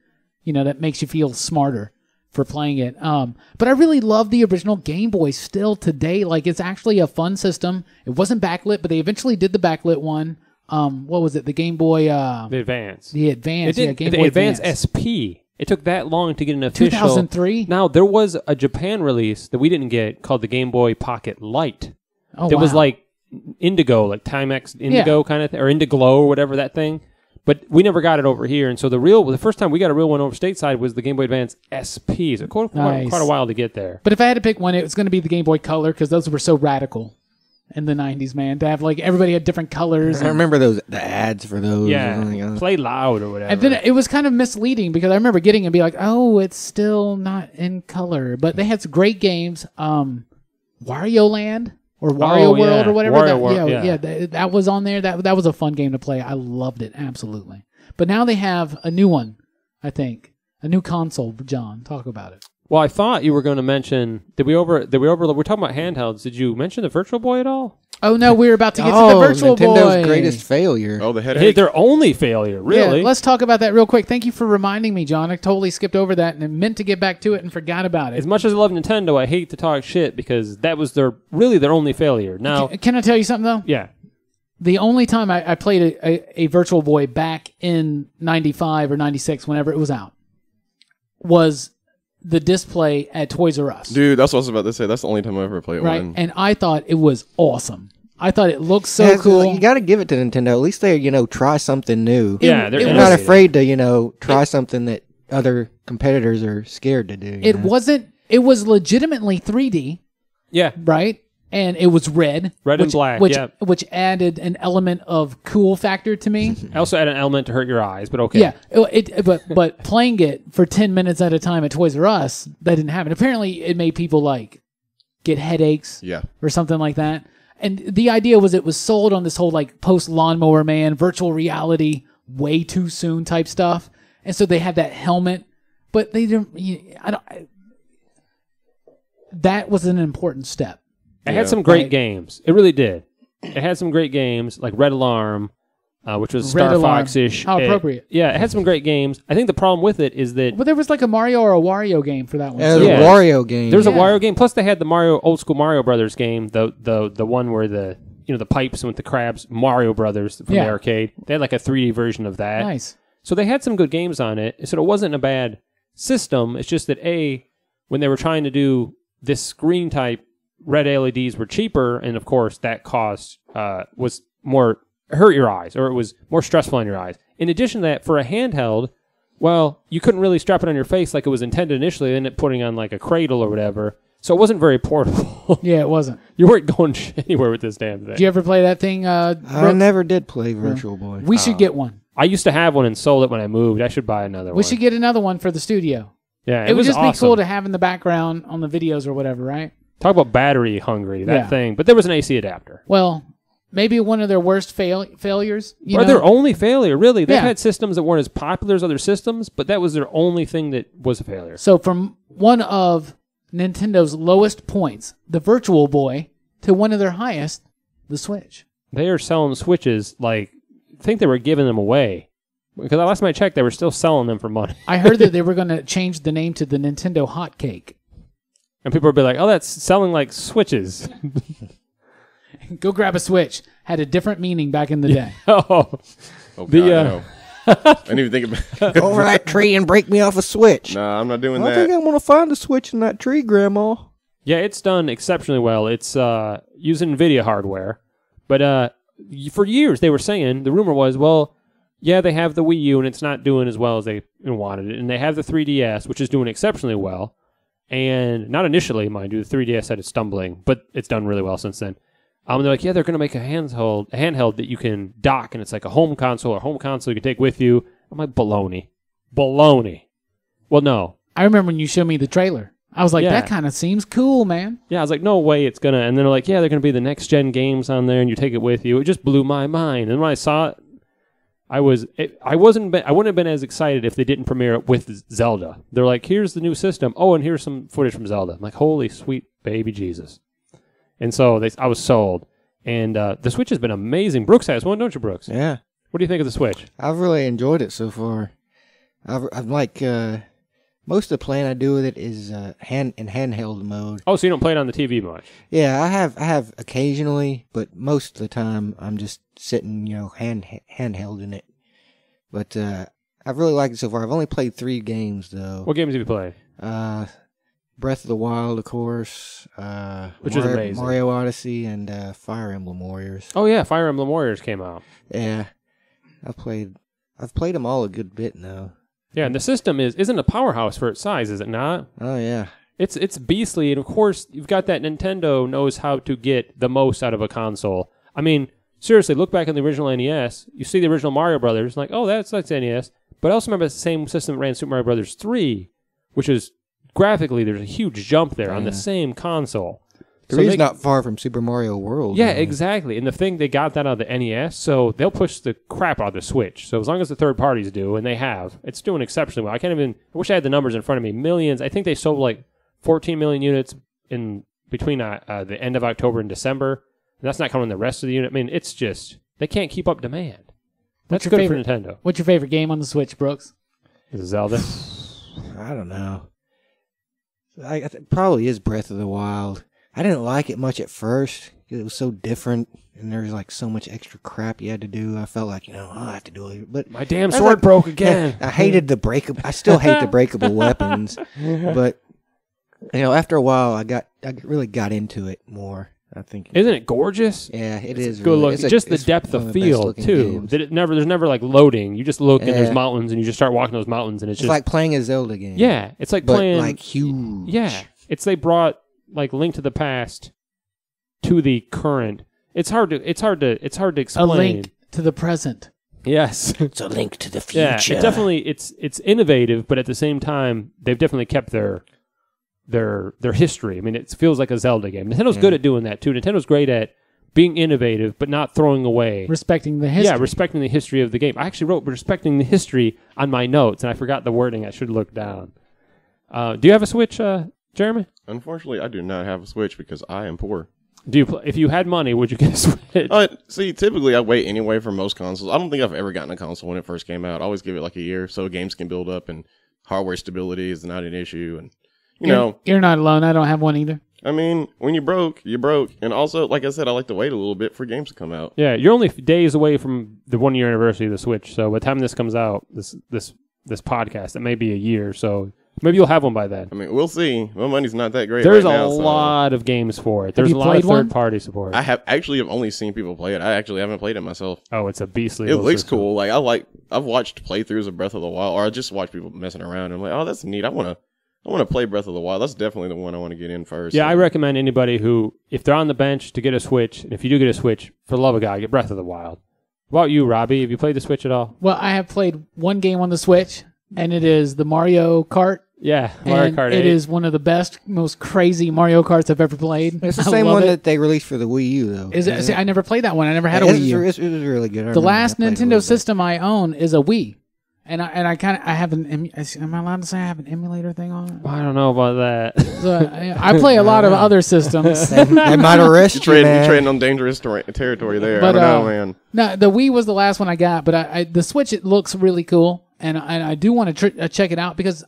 that makes you feel smarter for playing it. But I really love the original Game Boy still today. Like it's actually a fun system. It wasn't backlit, but they eventually did the backlit one. What was it? The Game Boy. The Advance. The Advance. It did, Game the Boy Advance SP. It took that long to get an official. 2003. Now there was a Japan release that we didn't get called the Game Boy Pocket Light. Oh, That wow. was like Indigo, like Timex Indigo kind of thing, or Indiglow or whatever that thing. But we never got it over here, and so the first time we got a real one over stateside was the Game Boy Advance SP. So quite a while to get there. But if I had to pick one, it was going to be the Game Boy Color because those were so radical in the 90s, man. To have like everybody had different colors. I remember the ads for those. Yeah, Play Loud or whatever. And then it was kind of misleading because I remember getting it and be like, oh, it's still not in color. But they had some great games. Wario Land or Wario World or whatever. Wario World, that was on there. That was a fun game to play. I loved it, absolutely. But now they have a new one, I think. A new console, John. Talk about it. Well, I thought you were going to mention. We're talking about handhelds. Did you mention the Virtual Boy at all? Oh, no, we're about to get to the Virtual Nintendo's Boy. greatest failure. Oh, the Hey, headache. their only failure, really. Yeah, let's talk about that real quick. Thank you for reminding me, John. I totally skipped over that and meant to get back to it and forgot about it. As much as I love Nintendo, I hate to talk shit because that was their only failure. Now, Can I tell you something, though? yeah, The only time I played a Virtual Boy back in 95 or 96, whenever it was out, was the display at Toys R Us. Dude, that's what I was about to say. That's the only time I ever played Right? one. And I thought it was awesome. I thought it looked so cool. You got to give it to Nintendo. At least they, try something new. yeah, it They're was- not afraid to, try something that other competitors are scared to do. It was legitimately 3D, yeah. right? And it was red. Red and black, Which, yeah. which added an element of cool factor to me. I also had an element to hurt your eyes, but okay. Yeah, but playing it for 10 minutes at a time at Toys R Us, that didn't happen. Apparently, it made people like get headaches, Yeah. or something like that. And the idea was it was sold on this whole like post Lawnmower Man, virtual reality, way too soon type stuff. And so they had that helmet, but they didn't. That was an important step. It had some great games. It really did. It had some great games like Red Alarm, which was Red Star Alarm. Fox-ish. How appropriate. It had some great games. I think the problem with it is that But there was like a Mario or a Wario game for that one. It was too. Yeah. a Wario game. there's a Yeah. Wario game. Plus, they had the old school Mario Brothers game, the one where the pipes with the crabs, Mario Brothers from Yeah. the arcade. They had like a 3D version of that. Nice. So they had some good games on it. So it wasn't a bad system. It's just that when they were trying to do this screen type, red LEDs were cheaper, and of course that cost was more hurt your eyes, or it was more stressful on your eyes. In addition to that, for a handheld, well, you couldn't really strap it on your face like it was intended initially, and it putting on like a cradle or whatever. So it wasn't very portable. Yeah, it wasn't. You weren't going anywhere with this damn thing. Did you ever play that thing? I Brooke? never did play Virtual Boy. We should get one. I used to have one and sold it when I moved. I should buy another one. We should get another one for the studio. Yeah, It would was just awesome. be cool to have in the background on the videos or whatever, right? Talk about battery hungry, that Yeah. thing. But there was an AC adapter. Well, maybe one of their worst failures. Or their only failure, really. They've Yeah. had systems that weren't as popular as other systems, but that was their only thing that was a failure. So from one of Nintendo's lowest points, the Virtual Boy, to one of their highest, the Switch. They are selling Switches like, I think they were giving them away. Because last time I checked, they were still selling them for money. I heard that they were going to change the name to the Nintendo Hot Cake. And people would be like, oh, that's selling like Switches. Go grab a Switch. Had a different meaning back in the day. Oh, Oh, God, The, no. I didn't even think about Go over that tree and break me off a switch. Nah, I'm not doing I think that. I'm going to find a switch in that tree, Grandma. yeah, it's done exceptionally well. It's using NVIDIA hardware. But for years, they were saying, the rumor was, well, yeah, they have the Wii U, and it's not doing as well as they wanted it. And they have the 3DS, which is doing exceptionally well. And not initially, mind you, the 3DS had it stumbling, but it's done really well since then. They're like, yeah, they're going to make a handheld that you can dock, and it's like a home console you can take with you. I'm like, baloney. Well, no. I remember when you showed me the trailer. I was like, Yeah. that kind of seems cool, man. Yeah, I was like, no way it's going to. And then they're like, yeah, they're going to be the next-gen games on there, and you take it with you. It just blew my mind. And when I saw it, I wouldn't have been as excited if they didn't premiere it with Zelda. They're like, here's the new system. Oh, and here's some footage from Zelda. I'm like, holy sweet baby Jesus. And so I was sold. And the Switch has been amazing. Brooks has one, don't you, Brooks? Yeah. What do you think of the Switch? I've really enjoyed it so far. I've like most of the playing I do with it is handheld mode. Oh, so you don't play it on the TV much? Yeah, I have occasionally, but most of the time I'm just sitting, handheld in it. But I've really liked it so far. I've only played 3 games though. What games have you played? Breath of the Wild, of course. Which is amazing. Mario Odyssey and Fire Emblem Warriors. Oh yeah, Fire Emblem Warriors came out. Yeah, I've played them all a good bit now. Yeah, and the system isn't a powerhouse for its size, is it not? Oh yeah. It's beastly, and of course you've got that Nintendo knows how to get the most out of a console. I mean, seriously, look back on the original NES. You see the original Mario Brothers, like, oh, that's NES. But I also remember it's the same system that ran Super Mario Brothers 3, which is graphically there's a huge jump there on the same console. The reason's not far from Super Mario World. Yeah, exactly. And the thing, they got that out of the NES, so they'll push the crap out of the Switch. So as long as the third parties do, and they have, it's doing exceptionally well. I wish I had the numbers in front of me. Millions. I think they sold like 14 million units in between the end of October and December. And that's not counting the rest of the unit. I mean, it's just, they can't keep up demand. That's good for Nintendo. What's your favorite game on the Switch, Brooks? Is it Zelda? I don't know. It probably is Breath of the Wild. I didn't like it much at first because it was so different, and there was like so much extra crap you had to do. I felt like, I have to do it. But My damn sword broke again. I hated the breakable. I still hate the breakable weapons, but after a while, I really got into it more. I think. Isn't it gorgeous? Yeah, it is. Good really, look. Just the depth of field too. There's never like loading. You just look and there's mountains, and you just start walking those mountains, and it's just like playing a Zelda game. Yeah, it's like but playing like huge. Yeah, they brought like Link to the Past to the current. It's hard to explain. A link to the present. Yes, It's a link to the future. yeah. It definitely it's innovative, but at the same time, they've definitely kept their history. I mean, it feels like a Zelda game. Nintendo's good at doing that too. Nintendo's great at being innovative, but not throwing away. Respecting the history. Yeah, respecting the history of the game. I actually wrote respecting the history on my notes, and I forgot the wording. I should look down. Do you have a Switch, Jeremy? Unfortunately, I do not have a Switch because I am poor. If you had money, would you get a Switch? See, typically I wait anyway for most consoles. I don't think I've ever gotten a console when it first came out. I always give it like a year so games can build up and hardware stability is not an issue. And You're not alone. I don't have one either. I mean, when you broke. And also, like I said, I like to wait a little bit for games to come out. Yeah, you're only days away from the 1 year anniversary of the Switch. So by the time this comes out, this podcast, it may be a year. So maybe you'll have one by then. I mean, we'll see. My money's not that great There's right now. a lot of games for it. Have There's you a lot of played one? third-party support. I have only seen people play it. I actually haven't played it myself. Oh, it's a beastly. It little looks system. cool. I've watched playthroughs of Breath of the Wild, or I just watch people messing around. And I'm like, oh, that's neat. I want to play Breath of the Wild. That's definitely the one I want to get in first. Yeah, I recommend anybody who, if they're on the bench, to get a Switch. And if you do get a Switch, for the love of God, get Breath of the Wild. What about you, Robbie? Have you played the Switch at all? Well, I have played one game on the Switch, and it is the Mario Kart Yeah, Mario And Kart 8. it is one of the best, most crazy Mario Karts I've ever played. It's the I same love one it. that they released for the Wii U, though. Is it? See, I never played that one. I never had a It Wii U. was really good. I The remember last I played it a Nintendo little bit. system I own is a Wii, and I have an. Am I allowed to say I have an emulator thing on it? I don't know about that. So I play a lot of other systems. They might arrest you, You're man. trading on dangerous territory there. But, I don't know, man. No, the Wii was the last one I got, but the Switch, it looks really cool, and I do want to check it out because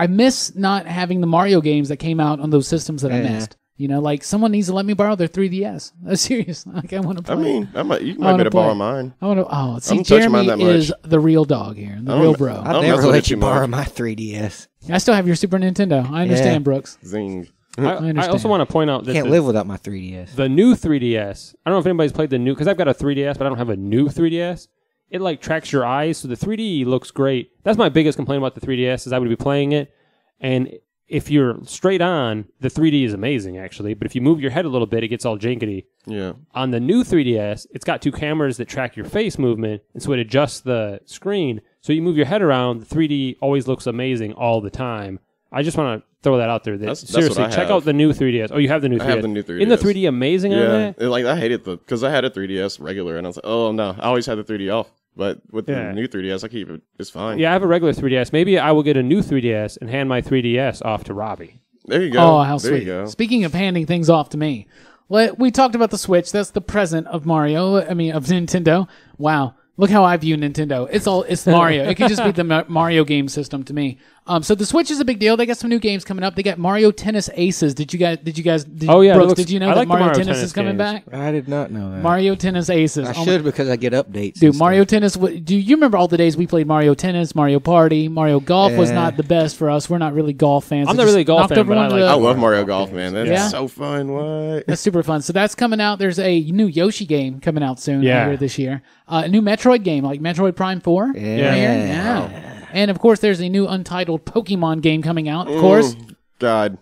I miss not having the Mario games that came out on those systems that I Yeah. missed. You know, like someone needs to let me borrow their 3DS. I'm serious. Like I want to play. I mean, you I wanna might better play. borrow mine. I want to. Oh, see, I'm touching mine Jeremy that much. is the real dog here, the I don't real know. bro. I'd I'll never mess with let it you too borrow much. my 3DS. I still have your Super Nintendo. I understand, Yeah. Brooks. Zing. I understand. also want to point out that Can't live without my 3DS. the new 3DS, I don't know if anybody's played the new, because I've got a 3DS, but I don't have a new 3DS. It like tracks your eyes, so the 3D looks great. That's my biggest complaint about the 3DS is I would be playing it, and if you're straight on, the 3D is amazing, actually. But if you move your head a little bit, it gets all jinkety. Yeah. On the new 3DS, it's got two cameras that track your face movement, and so it adjusts the screen. So you move your head around, the 3D always looks amazing all the time. I just want to throw that out there. That's Seriously, what I check have. out the new 3DS. Oh, you have the new 3DS? I have the new 3DS. Isn't the 3D amazing on Yeah. that? I hated because I had a 3DS regular, and I was like, oh no, I always had the 3D off. But with the new 3DS, I keep it. It's fine. Yeah, I have a regular 3DS. Maybe I will get a new 3DS and hand my 3DS off to Robbie. There you go. Oh, how there sweet. You go. Speaking of handing things off to me, we talked about the Switch. That's the present of Mario. I mean, of Nintendo. Wow. Look how I view Nintendo. It's Mario. It could just be the Mario game system to me. So the Switch is a big deal. They got some new games coming up. They got Mario Tennis Aces. Did you guys? Oh, yeah, Brooks, looks- did you know I that like the Mario Mario Tennis Tennis is coming games. back? I did not know that. Mario Tennis Aces. I Oh my- should because I get updates. Dude, and Mario stuff. Tennis. Do you remember all the days we played Mario Tennis, Mario Party, Mario Golf was Yeah. not the best for us. We're not really golf fans. I'm It not just really a golf knocked fan, over but I one of like the- I love Mario Golf, man. That's Yeah. so fun. What? That's super fun. So that's coming out. There's a new Yoshi game coming out soon later this year. A new Metroid game like Metroid Prime 4. Yeah. And of course, there's a new untitled Pokemon game coming out, of course. God.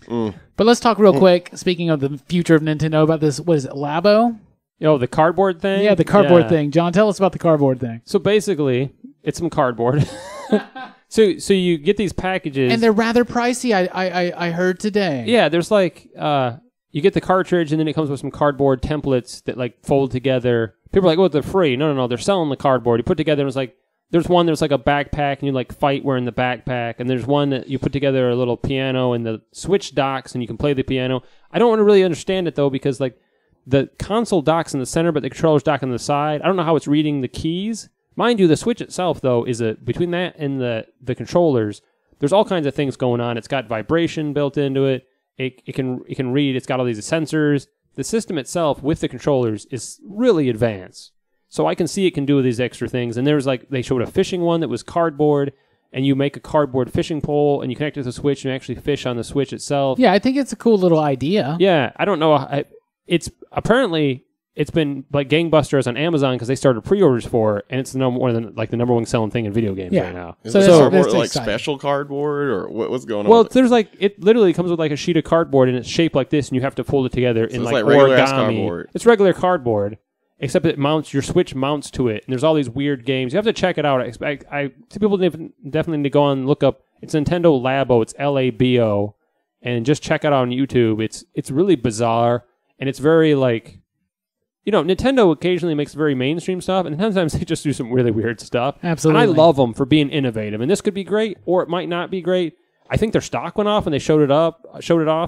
But let's talk real quick. Speaking of the future of Nintendo, about this, what is it, Labo? Oh, the cardboard thing? Yeah, the cardboard Yeah. thing. John, tell us about the cardboard thing. So basically, it's some cardboard. so you get these packages. And they're rather pricey, I heard today. Yeah, there's like you get the cartridge and then it comes with some cardboard templates that like fold together. People are like, "Oh, they're free." No, they're selling the cardboard. You put together, it's like there's one that's like a backpack and you like fight wearing the backpack, and there's one that you put together a little piano and the Switch docks and you can play the piano. I don't really understand it though because like the console docks in the center, but the controller's dock on the side. I don't know how it's reading the keys. Mind you, the Switch itself though is between that and the controllers. There's all kinds of things going on. It's got vibration built into it. It can read. It's got all these sensors. The system itself with the controllers is really advanced. So I can see it can do these extra things. And there's like, they showed a fishing one that was cardboard, and you make a cardboard fishing pole, and you connect it to the Switch, and you actually fish on the Switch itself. Yeah, I think it's a cool little idea. Yeah, I don't know. It's been like gangbusters on Amazon because they started pre-orders for it, and it's the number one selling thing in video games right now. Is So this that's- cardboard that's like exciting. special cardboard or what's going on? Well, with it? there's like it literally comes with like a sheet of cardboard and it's shaped like this, and you have to fold it together in it's like like regular-ass origami. cardboard. It's regular cardboard, except it mounts your Switch mounts to it, and there's all these weird games. You have to check it out. I see people definitely need to go on and look up. It's Nintendo Labo. It's Labo, and just check it out on YouTube. It's really bizarre, and it's very like. You know, Nintendo occasionally makes very mainstream stuff, and sometimes they just do some really weird stuff. Absolutely. And I love them for being innovative. And this could be great, or it might not be great. I think their stock went off when they showed it off.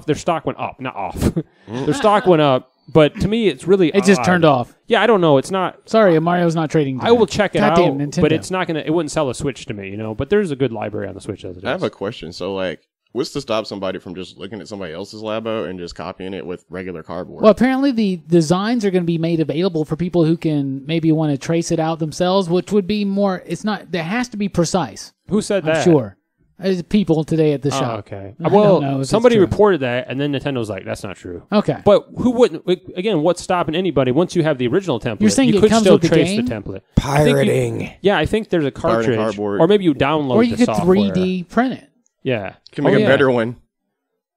Their stock went up, not off. Their stock went up, but to me, it's really It just odd. turned off. Yeah, I don't know. It's not. Sorry, Mario's not trading. I will check it out, Goddamn Nintendo. but it's not gonna. It wouldn't sell a Switch to me, you know. But there's a good library on the Switch as it is. I have a question. So, like, what's to stop somebody from just looking at somebody else's Labo and just copying it with regular cardboard? Well, apparently the designs are going to be made available for people who can maybe want to trace it out themselves, which would be more. It's not. There has to be precise. Who said I'm that? sure. There's people today at the Oh, shop. okay. I don't know if it's somebody true. reported that, and then Nintendo's like, "That's not true." Okay. But who wouldn't? Again, what's stopping anybody? Once you have the original template, You're saying you it could comes still with the trace game? the template. Pirating. I think there's a cartridge, cardboard. or maybe you download Or you the could software. 3D print it. Yeah, Can make a yeah. better one.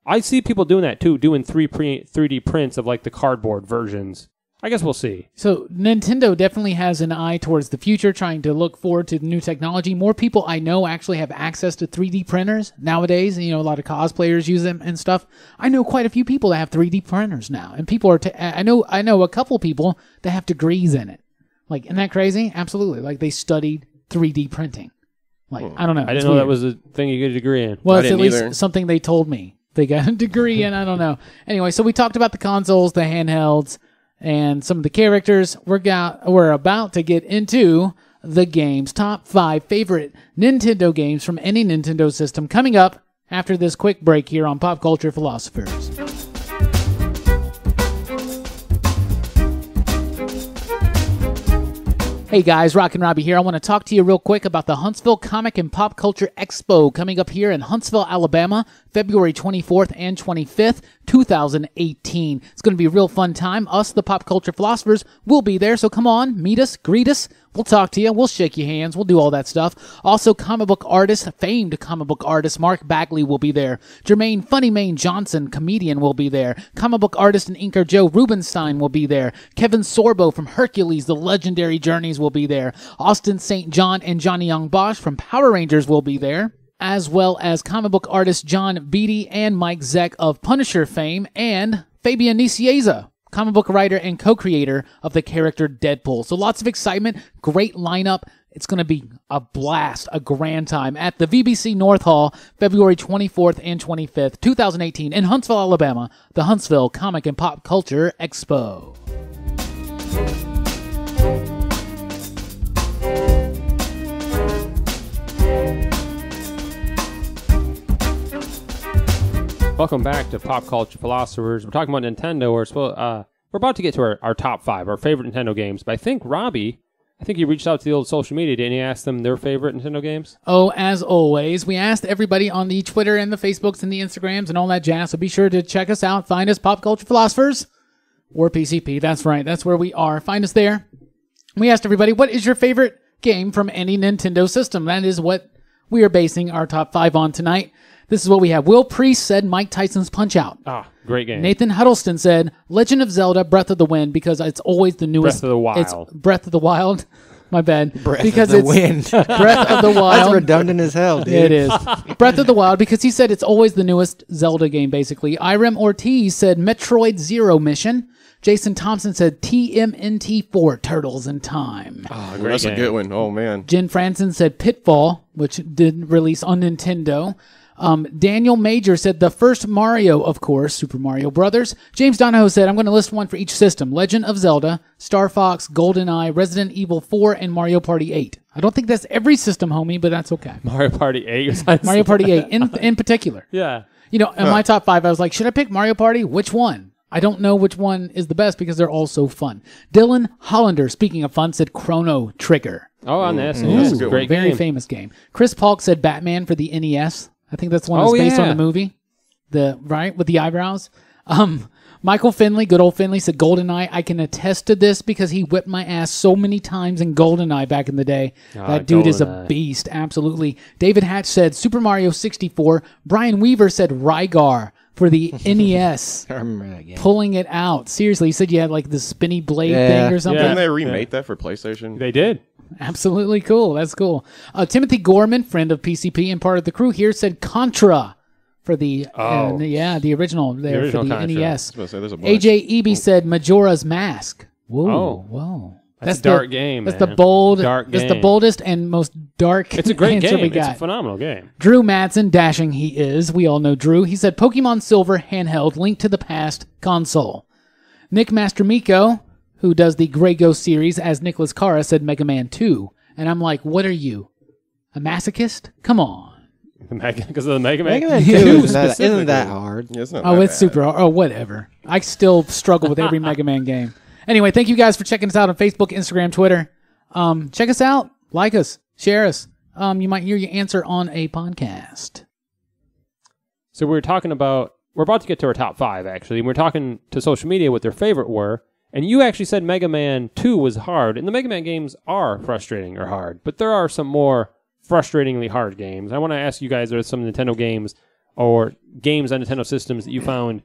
I see people doing that too, doing 3D prints of like the cardboard versions. I guess we'll see. So Nintendo definitely has an eye towards the future, trying to look forward to new technology. More people I know actually have access to 3D printers nowadays. You know, a lot of cosplayers use them and stuff. I know quite a few people that have 3D printers now, and people are. I know a couple people that have degrees in it. Like, isn't that crazy? Absolutely. Like they studied 3D printing. Like, I don't know. I didn't know that was a thing you get a degree in. Well, I it's at didn't least either. something they told me. They got a degree in, I don't know. Anyway, so we talked about the consoles, the handhelds, and some of the characters. We're about to get into the games. Top 5 favorite Nintendo games from any Nintendo system coming up after this quick break here on Pop Culture Philosophers. Hey guys, Rockin' Robbie here. I want to talk to you real quick about the Huntsville Comic and Pop Culture Expo coming up here in Huntsville, Alabama, February 24th and 25th, 2018. It's going to be a real fun time. Us, the Pop Culture Philosophers, will be there. So come on, meet us, greet us. We'll talk to you. We'll shake your hands. We'll do all that stuff. Also, famed comic book artist Mark Bagley will be there. Jermaine Funny Mane Johnson, comedian, will be there. Comic book artist and inker Joe Rubenstein will be there. Kevin Sorbo from Hercules, The Legendary Journeys will be there. Austin St. John and Johnny Young Bosch from Power Rangers will be there, as well as comic book artist John Beatty and Mike Zeck of Punisher fame, and Fabian Nicieza, comic book writer and co-creator of the character Deadpool. So lots of excitement, great lineup. It's going to be a blast, a grand time at the VBC North Hall, February 24th and 25th, 2018 in Huntsville, Alabama, the Huntsville Comic and Pop Culture Expo. Welcome back to Pop Culture Philosophers. We're talking about Nintendo. We're about to get to our top 5, our favorite Nintendo games. But I think Robbie, you reached out to the old social media, didn't you? Ask them their favorite Nintendo games? Oh, as always, we asked everybody on the Twitter and the Facebooks and the Instagrams and all that jazz. So be sure to check us out. Find us, Pop Culture Philosophers or PCP. That's right. That's where we are. Find us there. We asked everybody, what is your favorite game from any Nintendo system? That is what we are basing our top 5 on tonight. This is what we have. Will Priest said Mike Tyson's Punch-Out. Ah, great game. Nathan Huddleston said Legend of Zelda Breath of the Wind because it's always the newest. Breath of the Wild. It's Breath of the Wild. My bad. Breath of the Wind. Breath of the Wild. That's redundant as hell, dude. It is. Breath of the Wild because he said it's always the newest Zelda game, basically. Irem Ortiz said Metroid Zero Mission. Jason Thompson said TMNT4 Turtles in Time. Oh, That's a good one. Oh, man. Jen Franson said Pitfall, which did release on Nintendo. Daniel Major said the first Mario, of course, Super Mario Brothers. James Donahoe said, I'm going to list one for each system. Legend of Zelda, Star Fox, GoldenEye, Resident Evil 4, and Mario Party 8. I don't think that's every system, homie, but that's okay. Mario Party 8. Mario Party 8 in particular. Yeah. You know, in my top 5, I was like, should I pick Mario Party? Which one? I don't know which one is the best because they're all so fun. Dylan Hollander, speaking of fun, said Chrono Trigger. Oh, on the SNES. That's a good Great Very game. famous game. Chris Polk said Batman for the NES. I think that's the one that's based on the movie. With the eyebrows. Michael Finley, good old Finley, said GoldenEye. I can attest to this because he whipped my ass so many times in GoldenEye back in the day. That dude is a GoldenEye. beast, absolutely. David Hatch said Super Mario 64. Brian Weaver said Rygar for the NES. I remember that game. Pulling it out. Seriously, he said you had like the spinny blade Yeah. thing or something. Didn't they remake that for PlayStation? They did. Absolutely cool. That's cool. Timothy Gorman, friend of PCP and part of the crew here, said Contra for the the original there original for the Contra. NES. I was gonna say, there's a bunch. AJ Eby said Majora's Mask. Whoa, Oh. whoa. That's a dark game, That's man. the bold. Dark That's the game. boldest and most dark. It's a great answer game. we It's got. a phenomenal game. Drew Madsen, dashing he is. We all know Drew. He said Pokemon Silver handheld, Link to the Past console. Nick Mastermico, who does the Grey Ghost series as Nicholas Cara, said Mega Man 2. And I'm like, what are you? A masochist? Come on. Because of the Mega Man. Mega Man 2 isn't that hard. Yeah, it's not Oh, that it's bad. super. Oh, whatever. I still struggle with every Mega Man game. Anyway, thank you guys for checking us out on Facebook, Instagram, Twitter. Check us out. Like us. Share us. You might hear your answer on a podcast. So we're about to get to our top 5, actually. We're talking to social media what their favorite were. And you actually said Mega Man 2 was hard. And the Mega Man games are frustrating or hard. But there are some more frustratingly hard games. I want to ask you guys, are there some Nintendo games or games on Nintendo systems that you found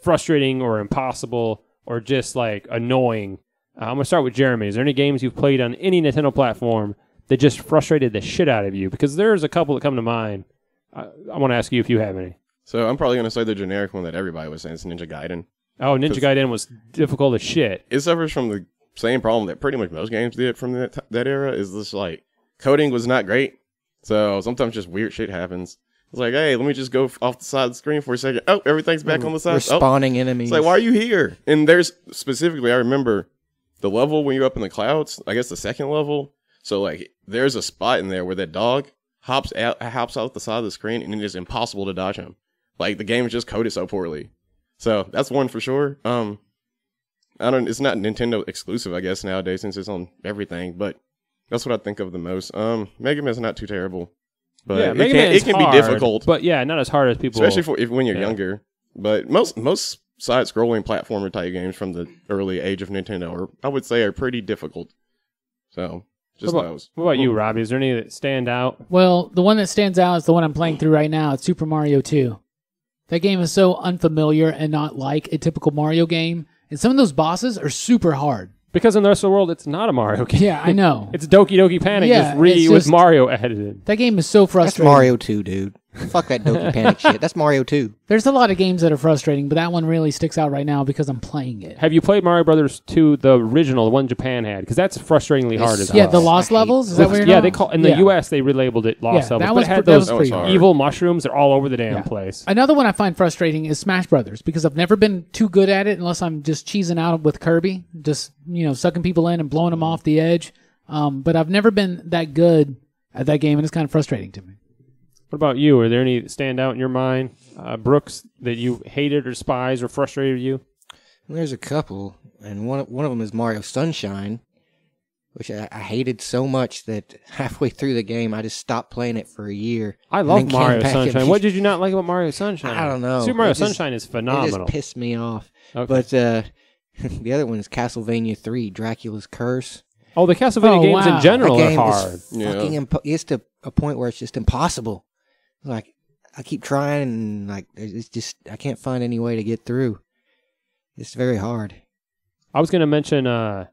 frustrating or impossible or just like annoying? I'm going to start with Jeremie. Is there any games you've played on any Nintendo platform that just frustrated the shit out of you? Because there's a couple that come to mind. I want to ask you if you have any. So I'm probably going to say the generic one that everybody was saying is Ninja Gaiden. Oh, Ninja Gaiden was difficult as shit. It suffers from the same problem that pretty much most games did from that era. Is this like coding was not great, so sometimes just weird shit happens. It's like, hey, let me just go off the side of the screen for a second. Oh, everything's back on the side. Respawning enemies. It's like, why are you here? And there's specifically, I remember the level when you're up in the clouds. I guess the second level. So like, there's a spot in there where that dog hops out the side of the screen, and it is impossible to dodge him. Like the game is just coded so poorly. So that's one for sure. It's not Nintendo exclusive, I guess, nowadays since it's on everything, but that's what I think of the most. Mega Man's not too terrible, but Yeah, it can be difficult. But yeah, not as hard as people. Especially when you're younger. But most side-scrolling platformer type games from the early age of Nintendo I would say are pretty difficult. So just those. What about you, Robbie? Is there any that stand out? Well, the one that stands out is the one I'm playing through right now. It's Super Mario 2. That game is so unfamiliar and not like a typical Mario game. And some of those bosses are super hard. Because in the rest of the world, it's not a Mario game. Yeah, I know. It's Doki Doki Panic Yeah, with Mario edited. That game is so That's frustrating. Mario 2, dude. Fuck that Doki Panic shit. That's Mario 2. There's a lot of games that are frustrating, but that one really sticks out right now because I'm playing it. Have you played Mario Brothers 2, the original, the one Japan had? Because that's frustratingly hard as Yeah, well. the Lost Levels? Is that what you're Yeah, talking they call in the U.S. they relabeled it Lost Yeah, Levels, that but was it had that those was pretty hard. evil mushrooms. They're all over the damn place. Another one I find frustrating is Smash Brothers because I've never been too good at it unless I'm just cheesing out with Kirby, just sucking people in and blowing them off the edge. But I've never been that good at that game, and it's kind of frustrating to me. What about you? Are there any that stand out in your mind, Brooks, that you hated or despised or frustrated you? There's a couple, and one of them is Mario Sunshine, which I hated so much that halfway through the game I just stopped playing it for a year. I and love then came Mario back and- Sunshine. What did you not like about Mario Sunshine? I don't know. Super Mario It just- Sunshine is It phenomenal. just pissed me off. Okay. But the other one is Castlevania 3, Dracula's Curse. Oh, the Castlevania games wow. in general That are game hard. is fucking it's to a point where it's just impossible. Like, I keep trying, and like it's just I can't find any way to get through. It's very hard. I was going to mention, I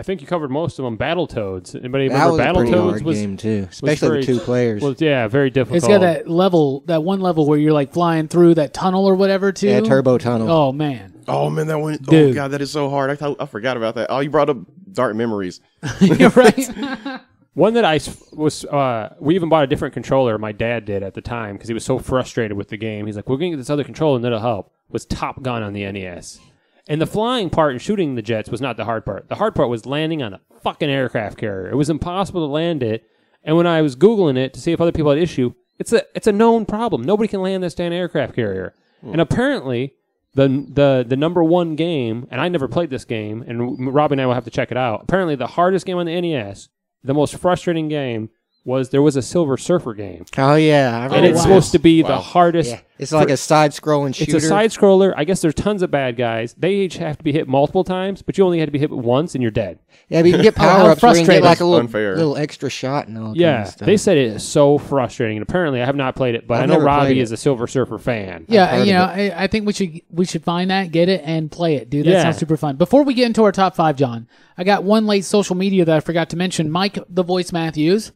think you covered most of them. Battletoads. Anybody That remember was a pretty Battletoads? hard game too, especially very- with 2 players. Was very difficult. It's got that one level where you're like flying through that tunnel or whatever too. Yeah, Turbo Tunnel. Oh man. Oh man, that one! Dude. Oh god, that is so hard. I forgot about that. Oh, you brought up Dark Memories. You're right. One that we even bought a different controller, my dad did at the time, because he was so frustrated with the game. He's like, we're going to get this other controller and that'll help, was Top Gun on the NES. And the flying part and shooting the jets was not the hard part. The hard part was landing on a fucking aircraft carrier. It was impossible to land it. And when I was Googling it to see if other people had issue, it's a known problem. Nobody can land this damn aircraft carrier. And apparently, the number one game, and I never played this game, and Robbie and I will have to check it out. Apparently, the hardest game on the NES, the most frustrating game, was there was a Silver Surfer game. Oh yeah, I And remember it's that. supposed to be the hardest. Yeah, it's like a side-scrolling shooter. It's a side scroller. I guess there's tons of bad guys. They each have to be hit multiple times, but you only had to be hit once and you're dead. Yeah, but you can get how power-ups where you can get frustrating. like a Unfair. little extra shot and all kind Yeah, of stuff. they said it is so frustrating. And apparently, I have not played it, but I've I know never Robbie played is a Silver Surfer fan. Yeah, heard of I think we should find that, get it, and play it, dude. That Yeah. sounds super fun. Before we get into our top 5, John, I got one late social media that I forgot to mention. Mike, the voice Matthews,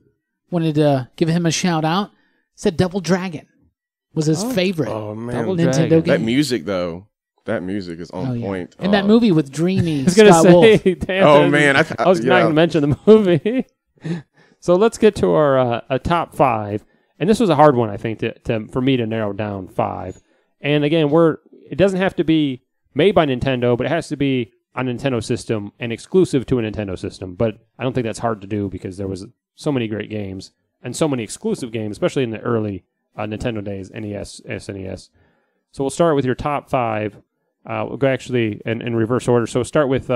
wanted to give him a shout out. Said Double Dragon was his favorite Oh man, Double Nintendo Dragon. game. that music though. That music is on Oh, yeah. point. And that movie with Dreamy I was going to Scott Wolf. say, damn, Oh, man, I was not going to mention the movie. So let's get to our top 5. And this was a hard one, I think, for me to narrow down 5. And again, it doesn't have to be made by Nintendo, but it has to be on a Nintendo system and exclusive to a Nintendo system. But I don't think that's hard to do because there was so many great games and so many exclusive games, especially in the early Nintendo days, NES, SNES. So we'll start with your top 5. We'll go actually in reverse order. So we'll start with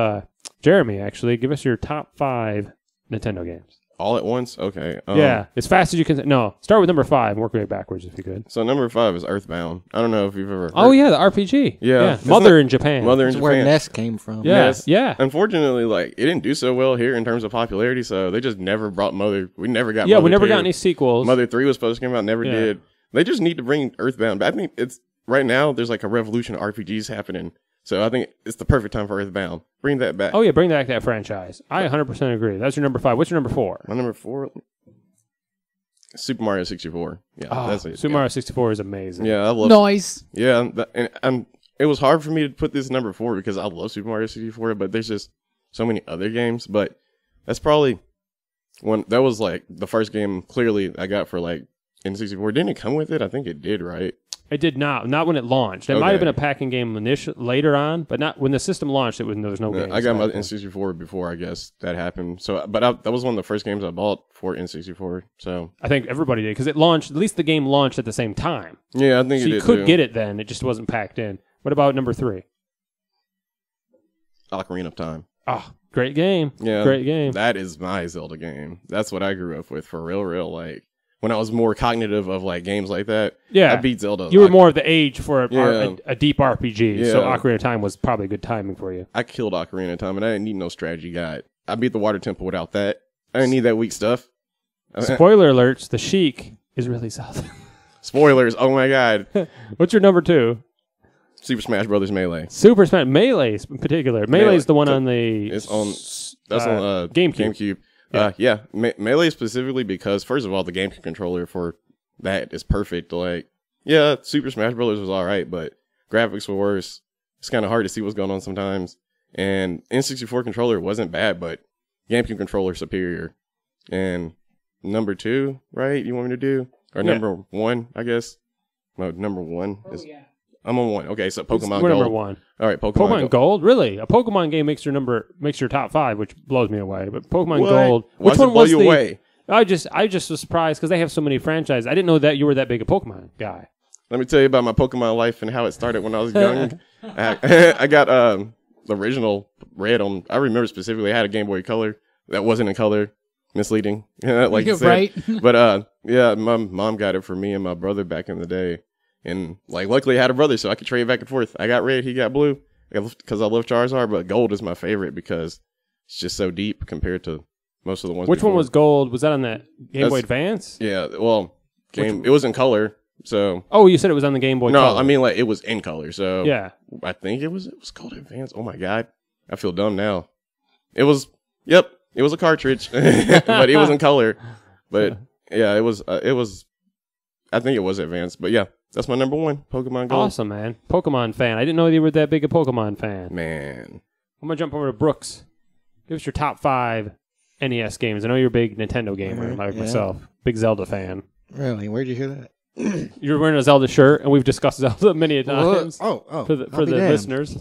Jeremie, actually. Give us your top 5 Nintendo games. All at once. Okay. Yeah, as fast as you can. No, start with number 5 and work your way backwards if you could. So number 5 is Earthbound. I don't know if you've ever. Heard. Oh, yeah, the RPG. Yeah. Isn't Mother that- in Japan. Mother in That's where Japan. Ness came from. Yeah, Yes. yeah. Unfortunately, like it didn't do so well here in terms of popularity, so they just never brought Mother. We never got. Yeah, Mother we never 2. got any sequels. Mother 3 was supposed to come out, never Yeah. did. They just need to bring Earthbound. But I think it's right now. There's like a revolution of RPGs happening. So I think it's the perfect time for Earthbound. Bring that back. Oh, yeah, bring back that franchise. I 100% agree. That's your number 5. What's your number 4? My number 4, Super Mario 64. Yeah, that's it. Super Mario 64 is amazing. Yeah, I love Noise. Yeah, and it was hard for me to put this number 4 because I love Super Mario 64, but there's just so many other games. But that's probably that was like the first game clearly I got for like N64. Didn't it come with it? I think it did, right? It did not when it launched. It might have been a packing game later on, but not when the system launched. There was no game. I got my N64 before, I guess that happened. So, but that was one of the first games I bought for N64. So I think everybody did because it launched. At least the game launched at the same time. Yeah, I think so it did. You could get it then. It just wasn't packed in. What about number 3? Ocarina of Time. Oh, great game. Yeah, great game. That is my Zelda game. That's what I grew up with for real. Like. When I was more cognitive of like games like that, yeah, I beat Zelda. You were more of the age for a deep RPG, so Ocarina of Time was probably good timing for you. I killed Ocarina of Time, and I didn't need no strategy guide. I beat the Water Temple without that. I didn't need that weak stuff. Spoiler alerts, the Sheik is really Zelda. Spoilers, oh my god. What's your number 2? Super Smash Brothers Melee. Super Smash, Melee in particular. Melee is the one on the... It's on... That's on GameCube. Yeah, Melee specifically because, first of all, the GameCube controller for that is perfect. Like, yeah, Super Smash Brothers was all right, but graphics were worse. It's kind of hard to see what's going on sometimes. And N64 controller wasn't bad, but GameCube controller superior. And number 2, right? You want me to do? Or number 1, I guess? No, number 1 is... yeah. I'm on 1. Okay, so Pokemon Gold. Number 1. All right, Pokemon Gold. Really? A Pokemon game makes your top 5, which blows me away. But Pokemon Gold. Why Which one was you away? I just was surprised because they have so many franchises. I didn't know that you were that big a Pokemon guy. Let me tell you about my Pokemon life and how it started when I was young. I got the original Red on. I remember specifically I had a Game Boy Color that wasn't in color. Misleading, like you said. Right. But yeah, my mom got it for me and my brother back in the day. And, like, luckily I had a brother, so I could trade back and forth. I got red, he got blue, because I love Charizard, but gold is my favorite because it's just so deep compared to most of the ones Which before. one was gold? Was that on the Game Boy Advance? Yeah, well, it was in color, so... Oh, you said it was on the Game Boy Color. No, I mean, like, it was in color, so... Yeah. I think it was gold Advance. Oh, my God. I feel dumb now. It was a cartridge, but it was in color. But, yeah, it was... I think it was Advance, but yeah. That's my number 1, Pokemon Gold. Awesome, man. Pokemon fan. I didn't know you were that big a Pokemon fan. Man. I'm going to jump over to Brooks. Give us your top 5 NES games. I know you're a big Nintendo gamer, like myself. Big Zelda fan. Really? Where'd you hear that? You're wearing a Zelda shirt, and we've discussed Zelda many a times. Oh. For the listeners.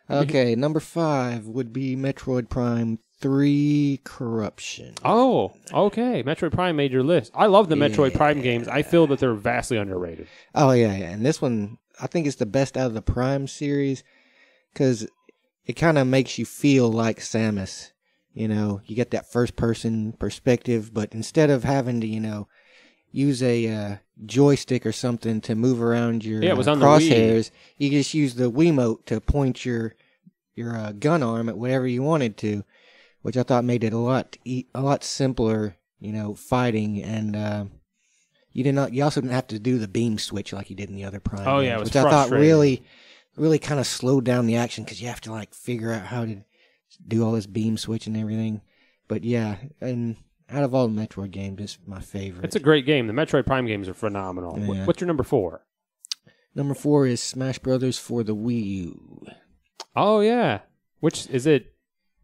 Okay, number 5 would be Metroid Prime 3 Corruption. Oh, okay. Metroid Prime made your list. I love the Metroid Prime games. I feel that they're vastly underrated. Oh, yeah. And this one, I think it's the best out of the Prime series because it kind of makes you feel like Samus. You know, you get that first-person perspective, but instead of having to, use a joystick or something to move around your it was on crosshairs, you just use the Wiimote to point your gun arm at whatever you wanted to. Which I thought made it a lot simpler, fighting, and you also didn't have to do the beam switch like you did in the other Prime. Oh games, yeah, it was which I thought frustrating. really kind of slowed down the action because you have to figure out how to do all this beam switch and everything. But yeah, and out of all the Metroid games, it's my favorite. It's a great game. The Metroid Prime games are phenomenal. Yeah. What's your number 4? Number 4 is Smash Brothers for the Wii U. Oh yeah, which is it?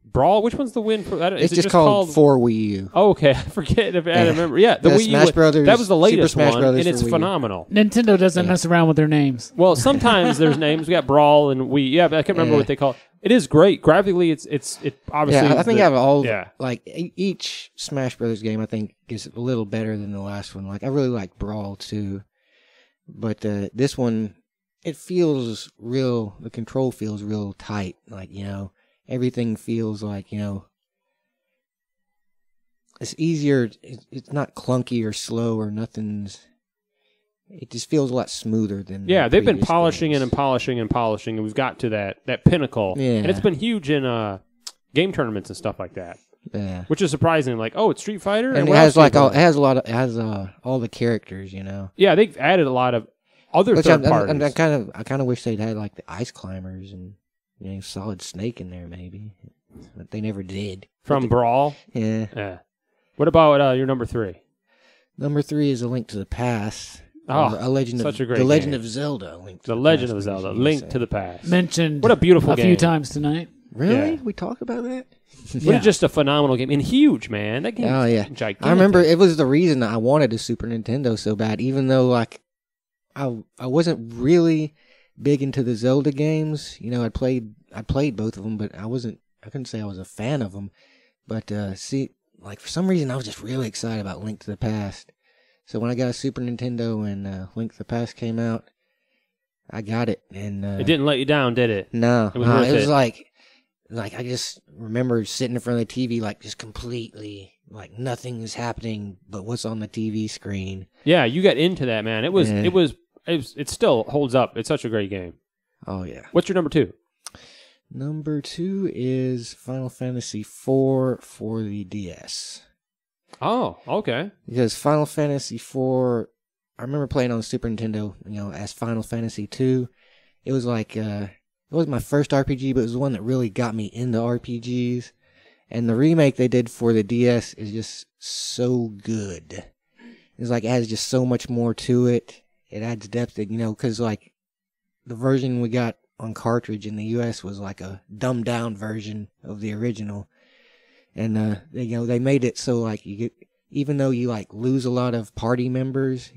Brawl? Which one's the win for that? It's just called for Wii U. Oh, okay. I forget if I remember. Yeah, the Wii Smash U. Brothers, that was the latest Super Smash one, Brothers and it's for Wii U. phenomenal. Nintendo doesn't mess around with their names. Well, sometimes there's names. We got Brawl and Wii. Yeah, but I can't remember what they call it. It is great. Graphically, it obviously. Yeah, I think out of all, yeah. Each Smash Brothers game, I think is a little better than the last one. I really like Brawl too, but this one, it feels real. The control feels real tight. Everything feels like it's easier. It's not clunky or slow or nothing's. It just feels a lot smoother than. Yeah, they've been polishing games. and polishing and polishing, and we've got to that pinnacle. Yeah, and it's been huge in game tournaments and stuff like that. Yeah, which is surprising. It's Street Fighter, and it has all the characters. Yeah, they've added a lot of. other Which third I parties. kind of wish they'd had like the Ice Climbers and Solid Snake in there maybe, but they never did. From Brawl. Yeah. Yeah. What about your number 3? Number 3 is A Link to the Past. Oh, or a Legend such of a great The Legend game. of Zelda. Link to The the Legend Past, of Zelda, as you Link say. to the Past. Mentioned What a beautiful a game. few times tonight. Really? Yeah. We talked about that? What just a phenomenal game. And huge, man. That game Oh yeah, gigantic. I remember it was the reason that I wanted a Super Nintendo so bad. Even though like I wasn't really big into the Zelda games. I played both of them, but I couldn't say I was a fan of them. But for some reason I was just really excited about Link to the Past. So when I got a Super Nintendo and Link to the Past came out, I got it, and it didn't let you down, did it? No, It was worth it was it. like I just remember sitting in front of the TV, like just completely like nothing is happening but what's on the TV screen. Yeah, you got into that, man. It Yeah. It still holds up. It's such a great game. Oh yeah. What's your number 2? Number 2 is Final Fantasy IV for the DS. Oh, okay. Because Final Fantasy IV, I remember playing on the Super Nintendo, as Final Fantasy II. It was like, it was my first RPG, but it was the one that really got me into RPGs. And the remake they did for the DS is just so good. It's like, it has just so much more to it. It adds depth, because like, the version we got on cartridge in the US was like a dumbed down version of the original. And, they made it so like you get, even though you like lose a lot of party members,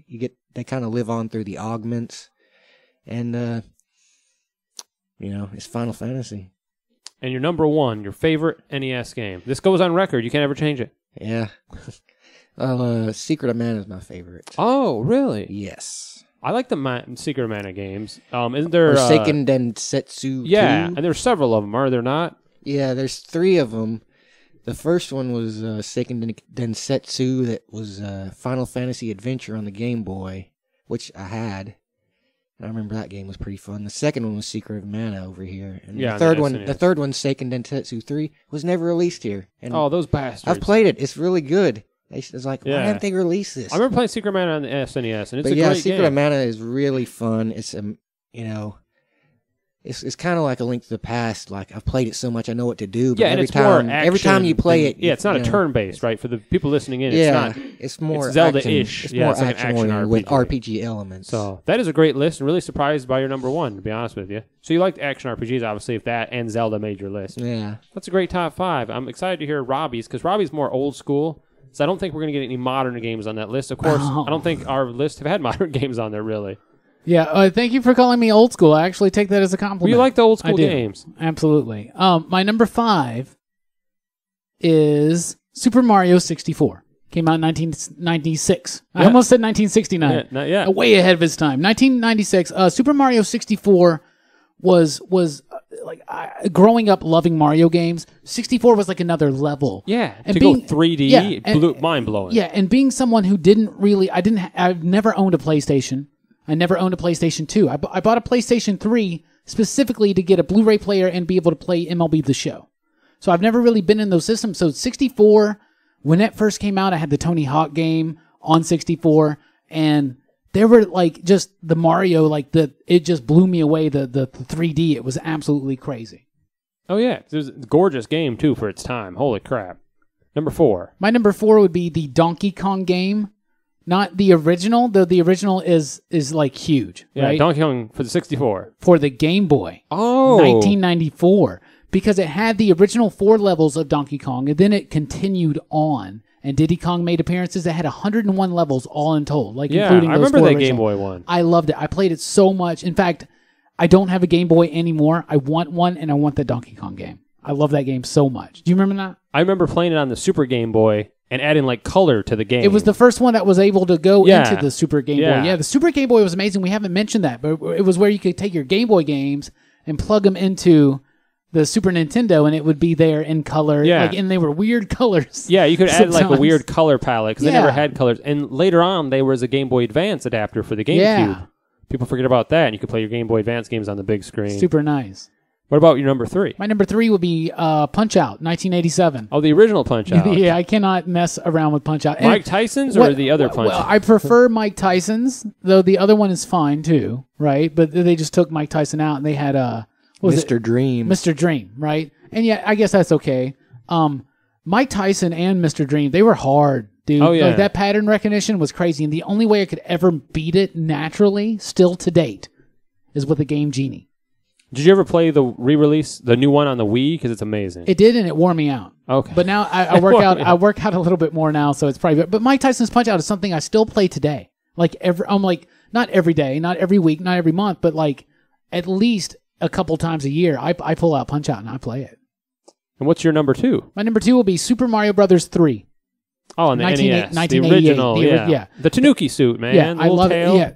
they kind of live on through the augments. And, it's Final Fantasy. And your number 1, your favorite NES game. This goes on record. You can't ever change it. Yeah. Secret of Mana is my favorite. Oh, really? Yes. I like the Secret of Mana games. Isn't there... Or Seiken Densetsu 2. Yeah, and there's several of them, are there not? Yeah, there's 3 of them. The first one was Seiken Densetsu, that was Final Fantasy Adventure on the Game Boy, which I had. I remember that game was pretty fun. The second one was Secret of Mana over here. And Yeah, the third on one, SNES. the third one, Seiken Densetsu 3, was never released here. And Oh, those bastards. I've played it. It's really good. It's like, Yeah. why didn't they release this? I remember playing Secret of Mana on the SNES, and it's But a yeah, great Secret game. of Mana is really fun. It's it's kind of like A Link to the Past. Like I've played it so much, I know what to do. But Yeah, and every it's time, more every time you action play than- it, yeah, it's not a you know, turn-based, right? For the people listening in, Yeah, it's not. it's more it's Zelda-ish. It's Yeah, more it's like an action action-oriented with RPG. RPG elements. So that is a great list. I'm really surprised by your number 1, to be honest with you. So you liked action RPGs, obviously, if that and Zelda made your list. yeah, That's a great top 5. I'm excited to hear Robbie's, because Robbie's more old school. So I don't think we're going to get any modern games on that list. Of course, I don't think our list have had modern games on there, really. Yeah, thank you for calling me old school. I actually take that as a compliment. Well, you like the old I school do. games. Absolutely. My number 5 is Super Mario 64. Came out in 1996. I Yeah. almost said 1969. Yeah, not yet. Way ahead of its time. 1996. Super Mario 64 was growing up loving Mario games. 64 was like another level. Yeah, And to being- go 3D, yeah, and- mind-blowing. Yeah, and being someone who I've never owned a PlayStation. I never owned a PlayStation 2. I bought a PlayStation 3 specifically to get a Blu-ray player and be able to play MLB The Show. So I've never really been in those systems. So 64, when that first came out, I had the Tony Hawk game on 64, and there were like just the Mario, it just blew me away. The 3D, it was absolutely crazy. Oh, yeah. It was a gorgeous game, too, for its time. Holy crap. Number 4. My number 4 would be the Donkey Kong game. Not the original, though the original is like huge, Yeah, right? Donkey Kong for the 64. For the Game Boy. Oh. 1994. Because it had the original 4 levels of Donkey Kong, and then it continued on. And Diddy Kong made appearances that had 101 levels all in total, Yeah, including I those remember 4 that original. Game Boy one. I loved it. I played it so much. In fact, I don't have a Game Boy anymore. I want one, and I want the Donkey Kong game. I love that game so much. Do you remember that? I remember playing it on the Super Game Boy and adding like color to the game. It was the first one that was able to go Yeah. into the Super Game Yeah. Boy. Yeah, the Super Game Boy was amazing. We haven't mentioned that, but it was where you could take your Game Boy games and plug them into the Super Nintendo, and it would be there in color. Yeah. And they were weird colors. Yeah, you could add like a sometimes. weird color palette because they Yeah. never had colors. And later on, there was a Game Boy Advance adapter for the GameCube. Yeah. People forget about that, and you could play your Game Boy Advance games on the big screen. Super nice. What about your number 3? My number 3 would be Punch-Out, 1987. Oh, the original Punch-Out. Yeah, I cannot mess around with Punch-Out. Mike Tyson's or the other Punch-Out? Well, I prefer Mike Tyson's, though the other one is fine too, right? But they just took Mike Tyson out and they had Mr. Dream. Mr. Dream, right? And yeah, I guess that's okay. Mike Tyson and Mr. Dream, they were hard, dude. Oh, yeah. Like, that pattern recognition was crazy, and the only way I could ever beat it naturally, still to date, is with the game Genie. Did you ever play the re-release, the new one on the Wii? Because it's amazing. It did, and it wore me out. Okay. But now I work out. I work out a little bit more now, so it's probably good. But Mike Tyson's Punch-Out is something I still play today. I'm like, not every day, not every week, not every month, but like at least a couple times a year, I pull out Punch-Out and I play it. And what's your number 2? My number 2 will be Super Mario Brothers 3. Oh, on the NES. 1988, the original, yeah. The Tanuki suit, man. Yeah, I love tail. it. Yeah,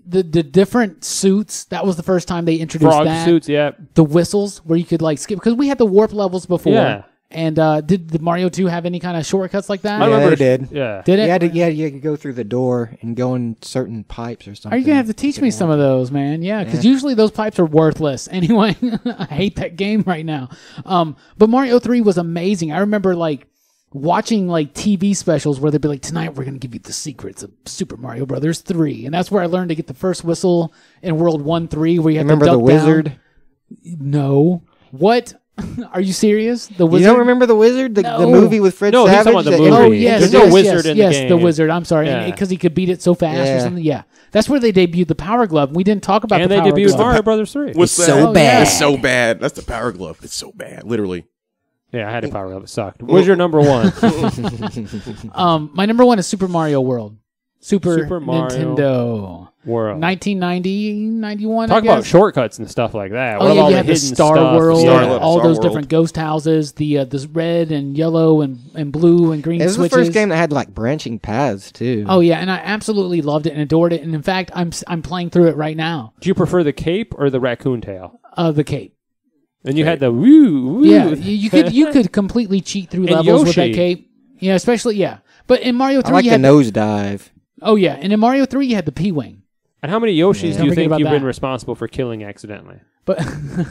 the different suits. That was the first time they introduced Frog that. suits, yeah. The whistles where you could like skip, because we had the warp levels before. Yeah. And did the Mario 2 have any kind of shortcuts like that? I remember it did. Yeah. Did it? You could go through the door and go in certain pipes or something. Are you gonna have to teach me some of those, man? Yeah, because usually those pipes are worthless. Anyway, I hate that game right now. But Mario 3 was amazing. I remember like watching like TV specials where they'd be like, tonight we're gonna give you the secrets of Super Mario Brothers 3, and that's where I learned to get the first whistle in World 1-3, where you have Remember to the duck wizard? down. No, what? Are you serious? The wizard? You don't remember the wizard? The movie with Fred No, he's Savage? talking about the that- movie. Oh, yes. There's no wizard in the game. Yes, the wizard. I'm sorry. Yeah. Because he could beat it so fast or Yeah. something. Yeah. That's where they debuted the Power Glove. We didn't talk about And the they Power debuted Glove. Mario Brothers 3. What's It's that? so bad. It's so bad. That's the Power Glove. It's so bad. Literally. Yeah, I had a Power Glove. It sucked. Where's your number 1? My number 1 is Super Mario World. Super Mario Nintendo. World. 1990, 91, Talk I guess. about shortcuts and stuff like that. Oh, What yeah, about all you the had the hidden Star stuff? World, Yeah. all Star those World. different ghost houses, the red and yellow and blue and green It was switches. the first game that had like branching paths too. Oh yeah, and I absolutely loved it and adored it. And in fact, I'm playing through it right now. Do you prefer the cape or the raccoon tail? The cape. And you had the woo. Yeah, you could completely cheat through And levels with that Yoshi. cape. Yeah, especially But in Mario 3, I like you the had nosedive. oh yeah, and in Mario 3 you had the P-wing. And how many Yoshis Don't do you forget think about you've been that. responsible for killing accidentally? But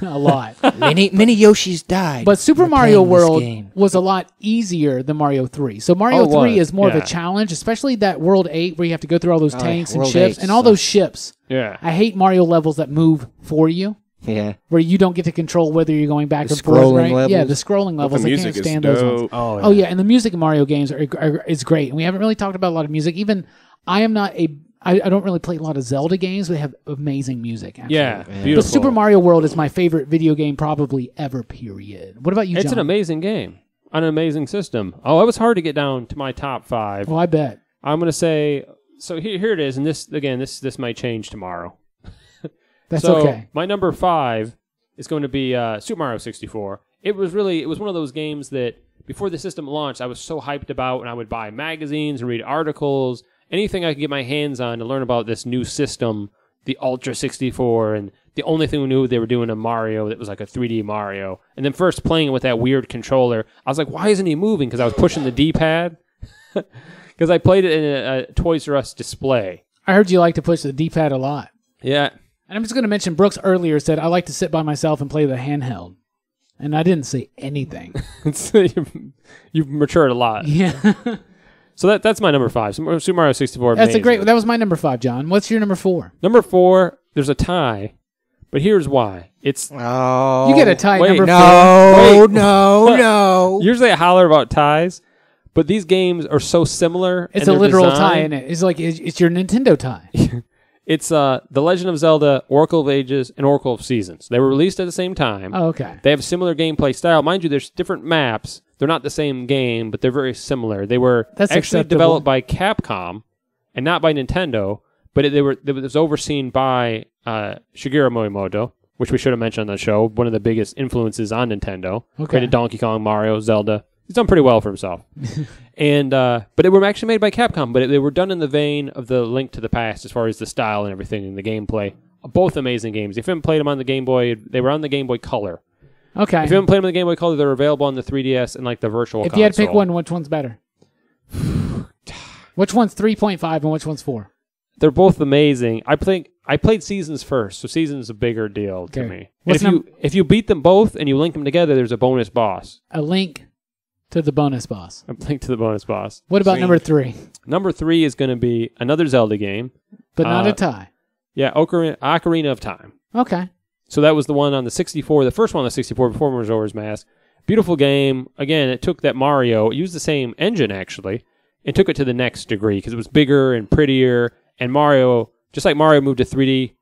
a lot. Many Yoshis died. But Super while Mario playing this World game. was a lot easier than Mario 3. So Mario Oh, it 3 was, is more of yeah. a challenge, especially that World 8 where you have to go through all those Oh, tanks and World ships 8 and all those ships. Yeah. I hate Mario levels that move for you, Yeah. where you don't get to control whether you're going back The or forth, scrolling right? levels. Yeah, the scrolling But levels. the I music can't is stand those ones. dope. Oh yeah, and the music in Mario games is great. And we haven't really talked about a lot of music. Even I am not I don't really play a lot of Zelda games, but they have amazing music. Actually. Yeah, But beautiful. Super Mario World is my favorite video game probably ever, period. What about you, It's John? an amazing game on an amazing system. Oh, it was hard to get down to my top 5. Well, I bet. I'm going to say, so here it is, and this might change tomorrow. That's So okay. my number 5 is going to be Super Mario 64. It was one of those games that before the system launched, I was so hyped about, and I would buy magazines and read articles, anything I could get my hands on to learn about this new system, the Ultra 64, and the only thing we knew they were doing a Mario that was like a 3D Mario. And then first playing it with that weird controller, I was like, why isn't he moving? Because I was pushing the D-pad. Because I played it in a Toys R Us display. I heard you like to push the D-pad a lot. Yeah. And I'm just going to mention Brooks earlier said, I like to sit by myself and play the handheld. And I didn't say anything. You've matured a lot. Yeah. So that's my number 5. Super Mario 64. That's amazing. that was my number 5, John. What's your number 4? Number 4, there's a tie, but here's why. It's Oh. You get a tie wait, number 4. No, Wait. no. usually I holler about ties, but these games are so similar. It's in a their literal design. tie in it. It's like it's your Nintendo tie. It's The Legend of Zelda, Oracle of Ages, and Oracle of Seasons. They were released at the same time. Oh, okay. They have similar gameplay style. Mind you, there's different maps. They're not the same game, but they're very similar. They were That's actually acceptable. developed by Capcom and not by Nintendo, but it was overseen by Shigeru Miyamoto, which we should have mentioned on the show. One of the biggest influences on Nintendo. Okay. Created Donkey Kong, Mario, Zelda. He's done pretty well for himself. And but they were actually made by Capcom, but they were done in the vein of the Link to the Past as far as the style and everything and the gameplay. Both amazing games. If you haven't played them on the Game Boy, they were on the Game Boy Color. Okay. If you haven't played them on the Game Boy Color, they're available on the 3DS and like the virtual If console. you had to pick one, which one's better? Which one's 3.5 and which one's 4? They're both amazing. I played Seasons first, so Seasons is a bigger deal to me. And if you beat them both and you link them together, there's a bonus boss. A link to the bonus boss. A link to the bonus boss. What about number 3? Number 3 is going to be another Zelda game. But not a tie. Yeah, Ocarina of Time. Okay. So that was the one on the 64, the first one on the 64 before Majora's Mask. Beautiful game. Again, it took that Mario, it used the same engine actually, and took it to the next degree because it was bigger and prettier. And Mario, just like Mario moved to 3D,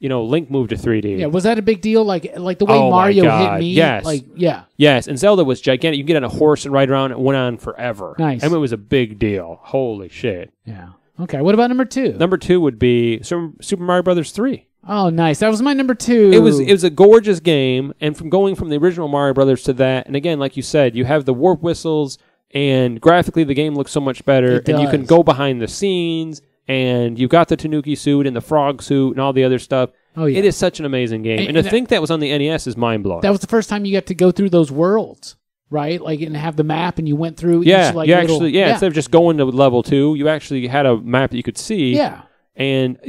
Link moved to 3D. Yeah, was that a big deal? Like the way Mario hit me? Yes. Yeah. Yes, and Zelda was gigantic. You could get on a horse and ride around. It went on forever. Nice. I mean, it was a big deal. Holy shit. Yeah. Okay, what about number 2? Number 2 would be Super Mario Brothers 3. Oh, nice. That was my number 2. It was a gorgeous game, and from going from the original Mario Brothers to that, and again, like you said, you have the warp whistles, and graphically the game looks so much better, and you can go behind the scenes, and you've got the Tanuki suit and the frog suit and all the other stuff. Oh, yeah. It is such an amazing game, and to think that was on the NES is mind-blowing. That was the first time you got to go through those worlds, right? Like, and have the map, and you went through instead of just going to level 2, you actually had a map that you could see. Yeah. And,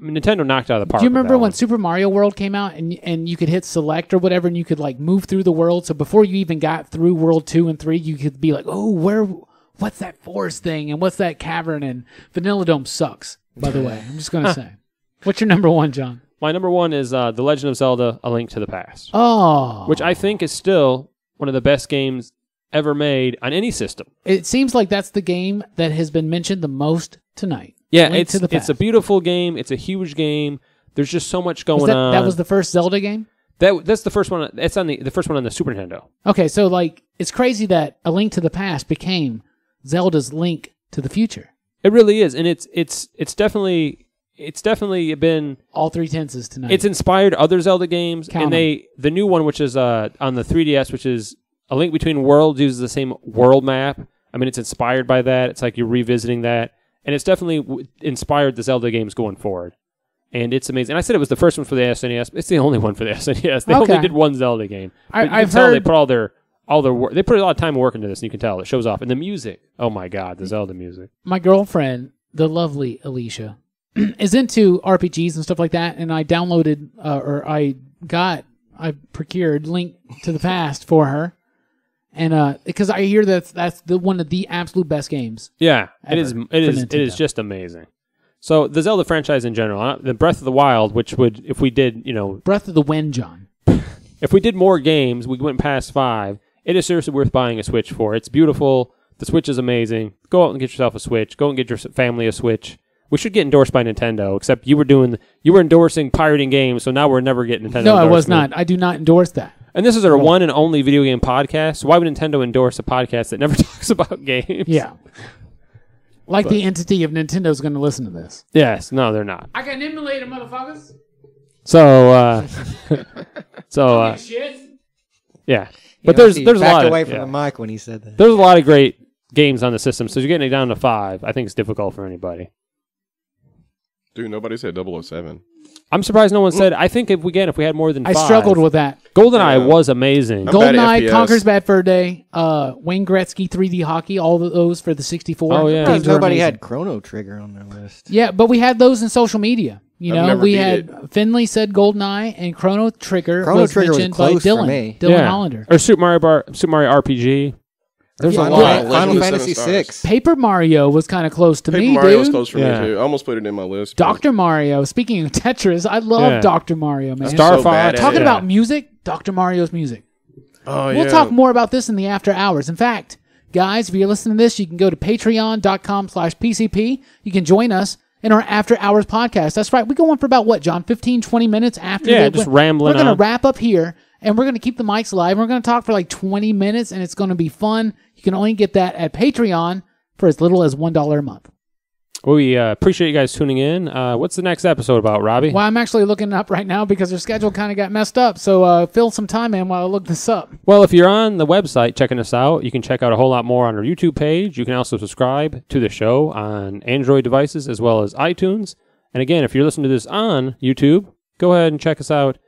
Nintendo knocked out of the park. Do you remember when Super Mario World came out and you could hit select or whatever and you could like move through the world? So before you even got through World 2 and 3, you could be like, oh, what's that forest thing and what's that cavern? And Vanilla Dome sucks, by the way. I'm just going to say. What's your number 1, John? My number 1 is The Legend of Zelda: A Link to the Past. Oh. Which I think is still one of the best games ever made on any system. It seems like that's the game that has been mentioned the most tonight. Yeah, it's a beautiful game. It's a huge game. There's just so much going on. That was the first Zelda game? That's the first one. It's on the first one on the Super Nintendo. Okay, so like it's crazy that A Link to the Past became Zelda's Link to the Future. It really is, and it's definitely been all 3 tenses tonight. It's inspired other Zelda games, the new one, which is on the 3DS, which is A Link Between Worlds, uses the same world map. I mean, it's inspired by that. It's like you're revisiting that. And it's definitely inspired the Zelda games going forward. And it's amazing. And I said it was the first one for the SNES. It's the only one for the SNES. They only did one Zelda game. I've heard they put all their work. They put a lot of time and work into this, and you can tell. It shows off. And the music. Oh, my God. The Zelda music. My girlfriend, the lovely Alicia, is into RPGs and stuff like that. And I downloaded, I procured Link to the Past for her. And because I hear that's one of the absolute best games. Yeah, it is just amazing. So the Zelda franchise in general, the Breath of the Wild, which would, if we did, Breath of the Wind, John. If we did more games, we went past 5. It is seriously worth buying a Switch for. It's beautiful. The Switch is amazing. Go out and get yourself a Switch. Go and get your family a Switch. We should get endorsed by Nintendo, except you were endorsing pirating games, so now we're never getting Nintendo. No, I was not. I do not endorse that. And this is our one and only video game podcast, so why would Nintendo endorse a podcast that never talks about games? Yeah. The entity of Nintendo is going to listen to this. Yes. No, they're not. I can emulate them, motherfuckers. Shit. Yeah. But there's a lot away from the mic when he said that. There's a lot of great games on the system, so you're getting it down to 5. I think it's difficult for anybody. Dude, nobody said 007. I'm surprised no one said. I think if we had more than 5. I struggled with that. GoldenEye was amazing. GoldenEye, Conker's Bad Fur Day, Wayne Gretzky 3D Hockey, all of those for the 64. Oh yeah, because nobody had Chrono Trigger on their list. Yeah, but we had those in social media. We had Finley said GoldenEye and Chrono Trigger was mentioned by Dylan Hollander. Or Super Mario RPG. There's a lot. Final Fantasy 6. Paper Mario was kind of close to me, dude. Paper Mario was close for me, too. I almost put it in my list. Dr. Mario. Speaking of Tetris, I love Dr. Mario, man. Star Fox. Talking about music, Dr. Mario's music. Oh, We'll talk more about this in the after hours. In fact, guys, if you're listening to this, you can go to patreon.com/PCP. You can join us in our after hours podcast. That's right. We go on for about, 15, 20 minutes after. Yeah, just rambling. We're going to wrap up here. And we're going to keep the mics live. We're going to talk for 20 minutes, and it's going to be fun. You can only get that at Patreon for as little as $1 a month. We appreciate you guys tuning in. What's the next episode about, Robbie? Well, I'm actually looking up right now because their schedule kind of got messed up. So fill some time in while I look this up. Well, if you're on the website checking us out, you can check out a whole lot more on our YouTube page. You can also subscribe to the show on Android devices as well as iTunes. And again, if you're listening to this on YouTube, go ahead and check us out.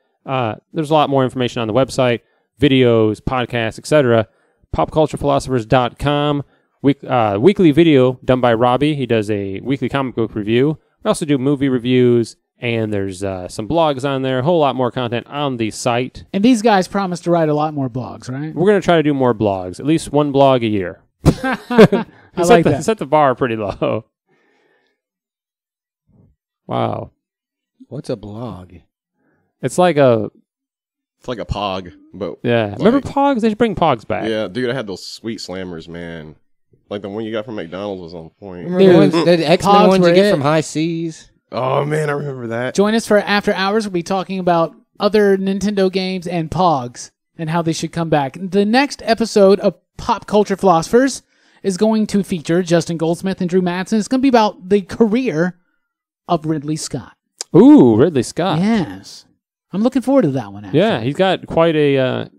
There's a lot more information on the website, videos, podcasts, etc. popculturephilosophers.com. Weekly video done by Robbie. He does a weekly comic book review. We also do movie reviews, and there's some blogs on there, a whole lot more content on the site. And these guys promise to write a lot more blogs, right? We're going to try to do more blogs, at least one blog a year. I like that. Set the bar pretty low. Wow. What's a blog? It's like a... It's like a Pog, but Yeah. like, Remember Pogs? They should bring Pogs back. yeah, dude, I had those sweet slammers, man. Like the one you got from McDonald's was on point. Remember Dude, the ones, the X-Men Pogs ones were you get it. from High Seas? Oh man, I remember that. Join us for After Hours. We'll be talking about other Nintendo games and Pogs and how they should come back. The next episode of Pop Culture Philosophers is going to feature Justin Goldsmith and Drew Madsen. It's going to be about the career of Ridley Scott. Ooh, Ridley Scott. Yes. I'm looking forward to that one, actually. Yeah, he's got quite a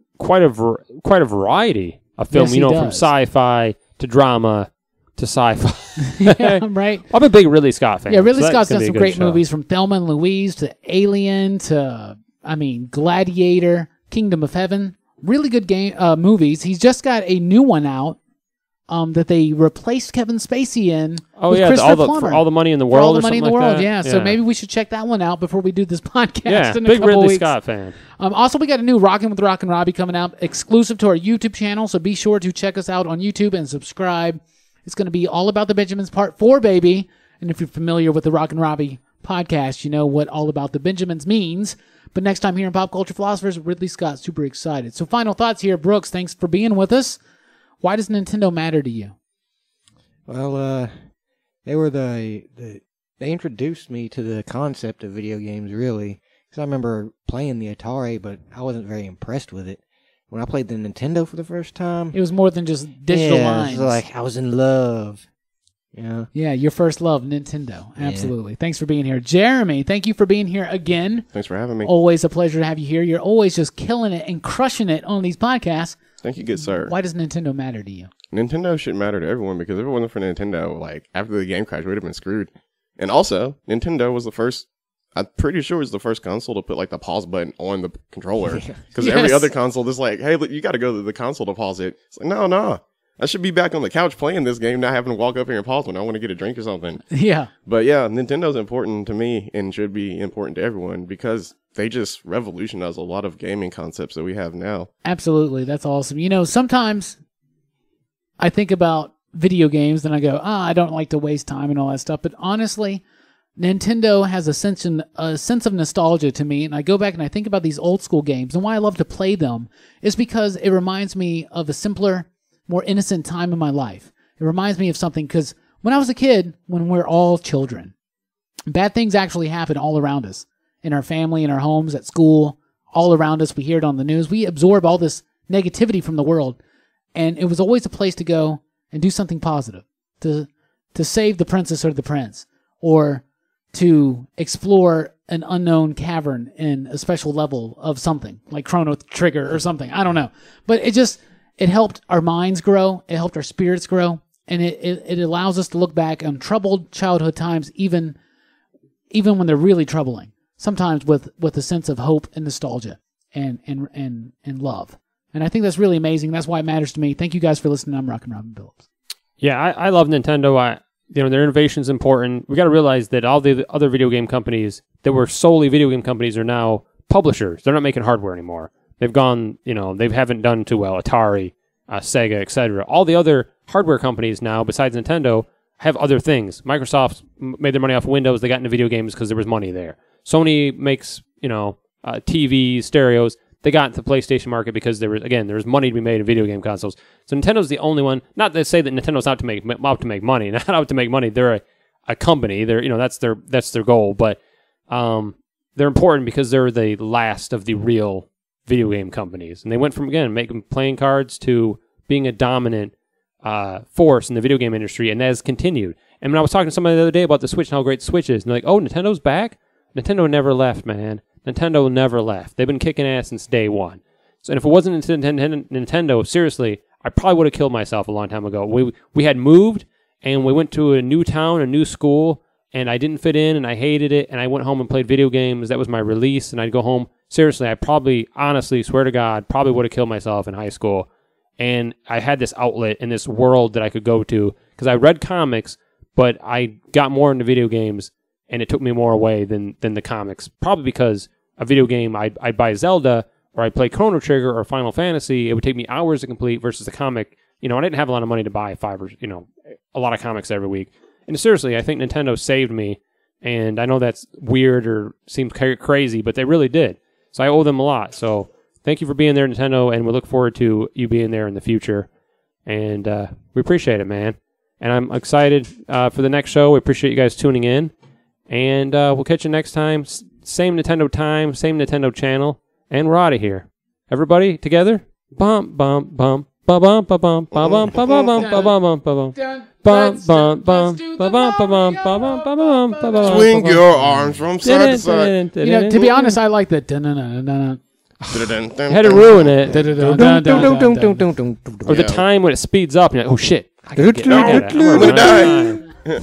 variety of film. Yes, you know, he from does. sci-fi to drama to sci-fi. Yeah, right? I'm a big Ridley Scott fan. Yeah, Ridley so that's Scott's gonna done be a some good great show. movies, from Thelma and Louise to Alien to, Gladiator, Kingdom of Heaven. Really good movies. He's just got a new one out that they replaced Kevin Spacey in Oh with yeah, Christopher for Plummer. all the money in the For world. all the or money in the something like world, that. yeah. So maybe we should check that one out before we do this podcast yeah, in a big couple Ridley weeks. Scott fan. Also, we got a new Rockin' with Rockin' Robbie coming out, exclusive to our YouTube channel. So be sure to check us out on YouTube and subscribe. It's going to be all about the Benjamins Part 4, baby. And if you're familiar with the Rockin' Robbie podcast, you know what all about the Benjamins means. But next time here in Pop Culture Philosophers, Ridley Scott, super excited. So final thoughts here, Brooks. Thanks for being with us. Why does Nintendo matter to you? Well, they were they introduced me to the concept of video games, really. Because I remember playing the Atari, but I wasn't very impressed with it. When I played the Nintendo for the first time, It was more than just digital yeah, lines. it was like I was in love. Yeah. Yeah, your first love, Nintendo. Absolutely. Thanks for being here. Jeremy, thank you for being here again. Thanks for having me. Always a pleasure to have you here. You're always just killing it and crushing it on these podcasts. Thank you, good sir. Why does Nintendo matter to you? Nintendo should matter to everyone because if it wasn't for Nintendo, like after the game crash, we'd have been screwed. And also, Nintendo was the first. I'm pretty sure it was the first console to put like the pause button on the controller. Because every Yes. other console is like, hey, look, you got to go to the console to pause it. It's like, no. I should be back on the couch playing this game, not having to walk up here and pause when I want to get a drink or something. Yeah. But yeah, Nintendo's important to me and should be important to everyone because they just revolutionized a lot of gaming concepts that we have now. Absolutely. That's awesome. You know, sometimes I think about video games and I go, I don't like to waste time and all that stuff. But honestly, Nintendo has a sense of nostalgia to me. And I go back and I think about these old school games. And why I love to play them is because it reminds me of a simpler, more innocent time in my life. It reminds me of something because when I was a kid, when we're all children, bad things actually happen all around us, in our family, in our homes, at school, all around us. We hear it on the news. We absorb all this negativity from the world. And it was always a place to go and do something positive, to save the princess or the prince, or to explore an unknown cavern in a special level of something, like Chrono Trigger or something. I don't know. But it helped our minds grow. It helped our spirits grow. And it allows us to look back on troubled childhood times, even when they're really troubling. Sometimes with a sense of hope and nostalgia and love. And I think that's really amazing. That's why it matters to me. Thank you guys for listening. I'm Rockin' Robin Billups. Yeah, I love Nintendo. Their innovation is important. We got to realize that all the other video game companies that were solely video game companies are now publishers. They're not making hardware anymore. They've gone, they haven't done too well. Atari, Sega, etc. All the other hardware companies now, besides Nintendo, have other things. Microsoft made their money off Windows. They got into video games because there was money there. Sony makes, TVs, stereos. They got into the PlayStation market because there was money to be made in video game consoles. So Nintendo's the only one. Not to say that Nintendo's out to make money. Not out to make money. They're a company. They're that's their goal. But they're important because they're the last of the real video game companies, and they went from making playing cards to being a dominant force in the video game industry, and that has continued. And when I was talking to somebody the other day about the Switch and how great Switch is, and they're like, "Oh, Nintendo's back." Nintendo never left, man. Nintendo never left. They've been kicking ass since day one. So, and if it wasn't Nintendo, seriously, I probably would have killed myself a long time ago. We had moved, and we went to a new town, a new school, and I didn't fit in, and I hated it, and I went home and played video games. That was my release, and I'd go home. Seriously, I probably, honestly, swear to God, probably would have killed myself in high school. And I had this outlet in this world that I could go to, because I read comics, but I got more into video games and it took me more away than the comics. Probably because a video game, I'd buy Zelda, or I'd play Chrono Trigger or Final Fantasy. It would take me hours to complete versus the comic. I didn't have a lot of money to buy a lot of comics every week. And seriously, I think Nintendo saved me. And I know that's weird or seems crazy, but they really did. So I owe them a lot. So thank you for being there, Nintendo, and we look forward to you being there in the future. And we appreciate it, man. And I'm excited for the next show. We appreciate you guys tuning in. And we'll catch you next time. Same Nintendo time, same Nintendo channel. And we're out of here. Everybody together? Bump, bump, bump. Ba bum ba bum ba bum ba bum ba bum ba bum bum bum bum ba bum ba bum ba bum ba bum ba bum. Swing your arms from side to side. To be honest, I like the. Had to ruin it. Or the time when it speeds up, and you're like, oh shit, I gotta get I'm gonna die.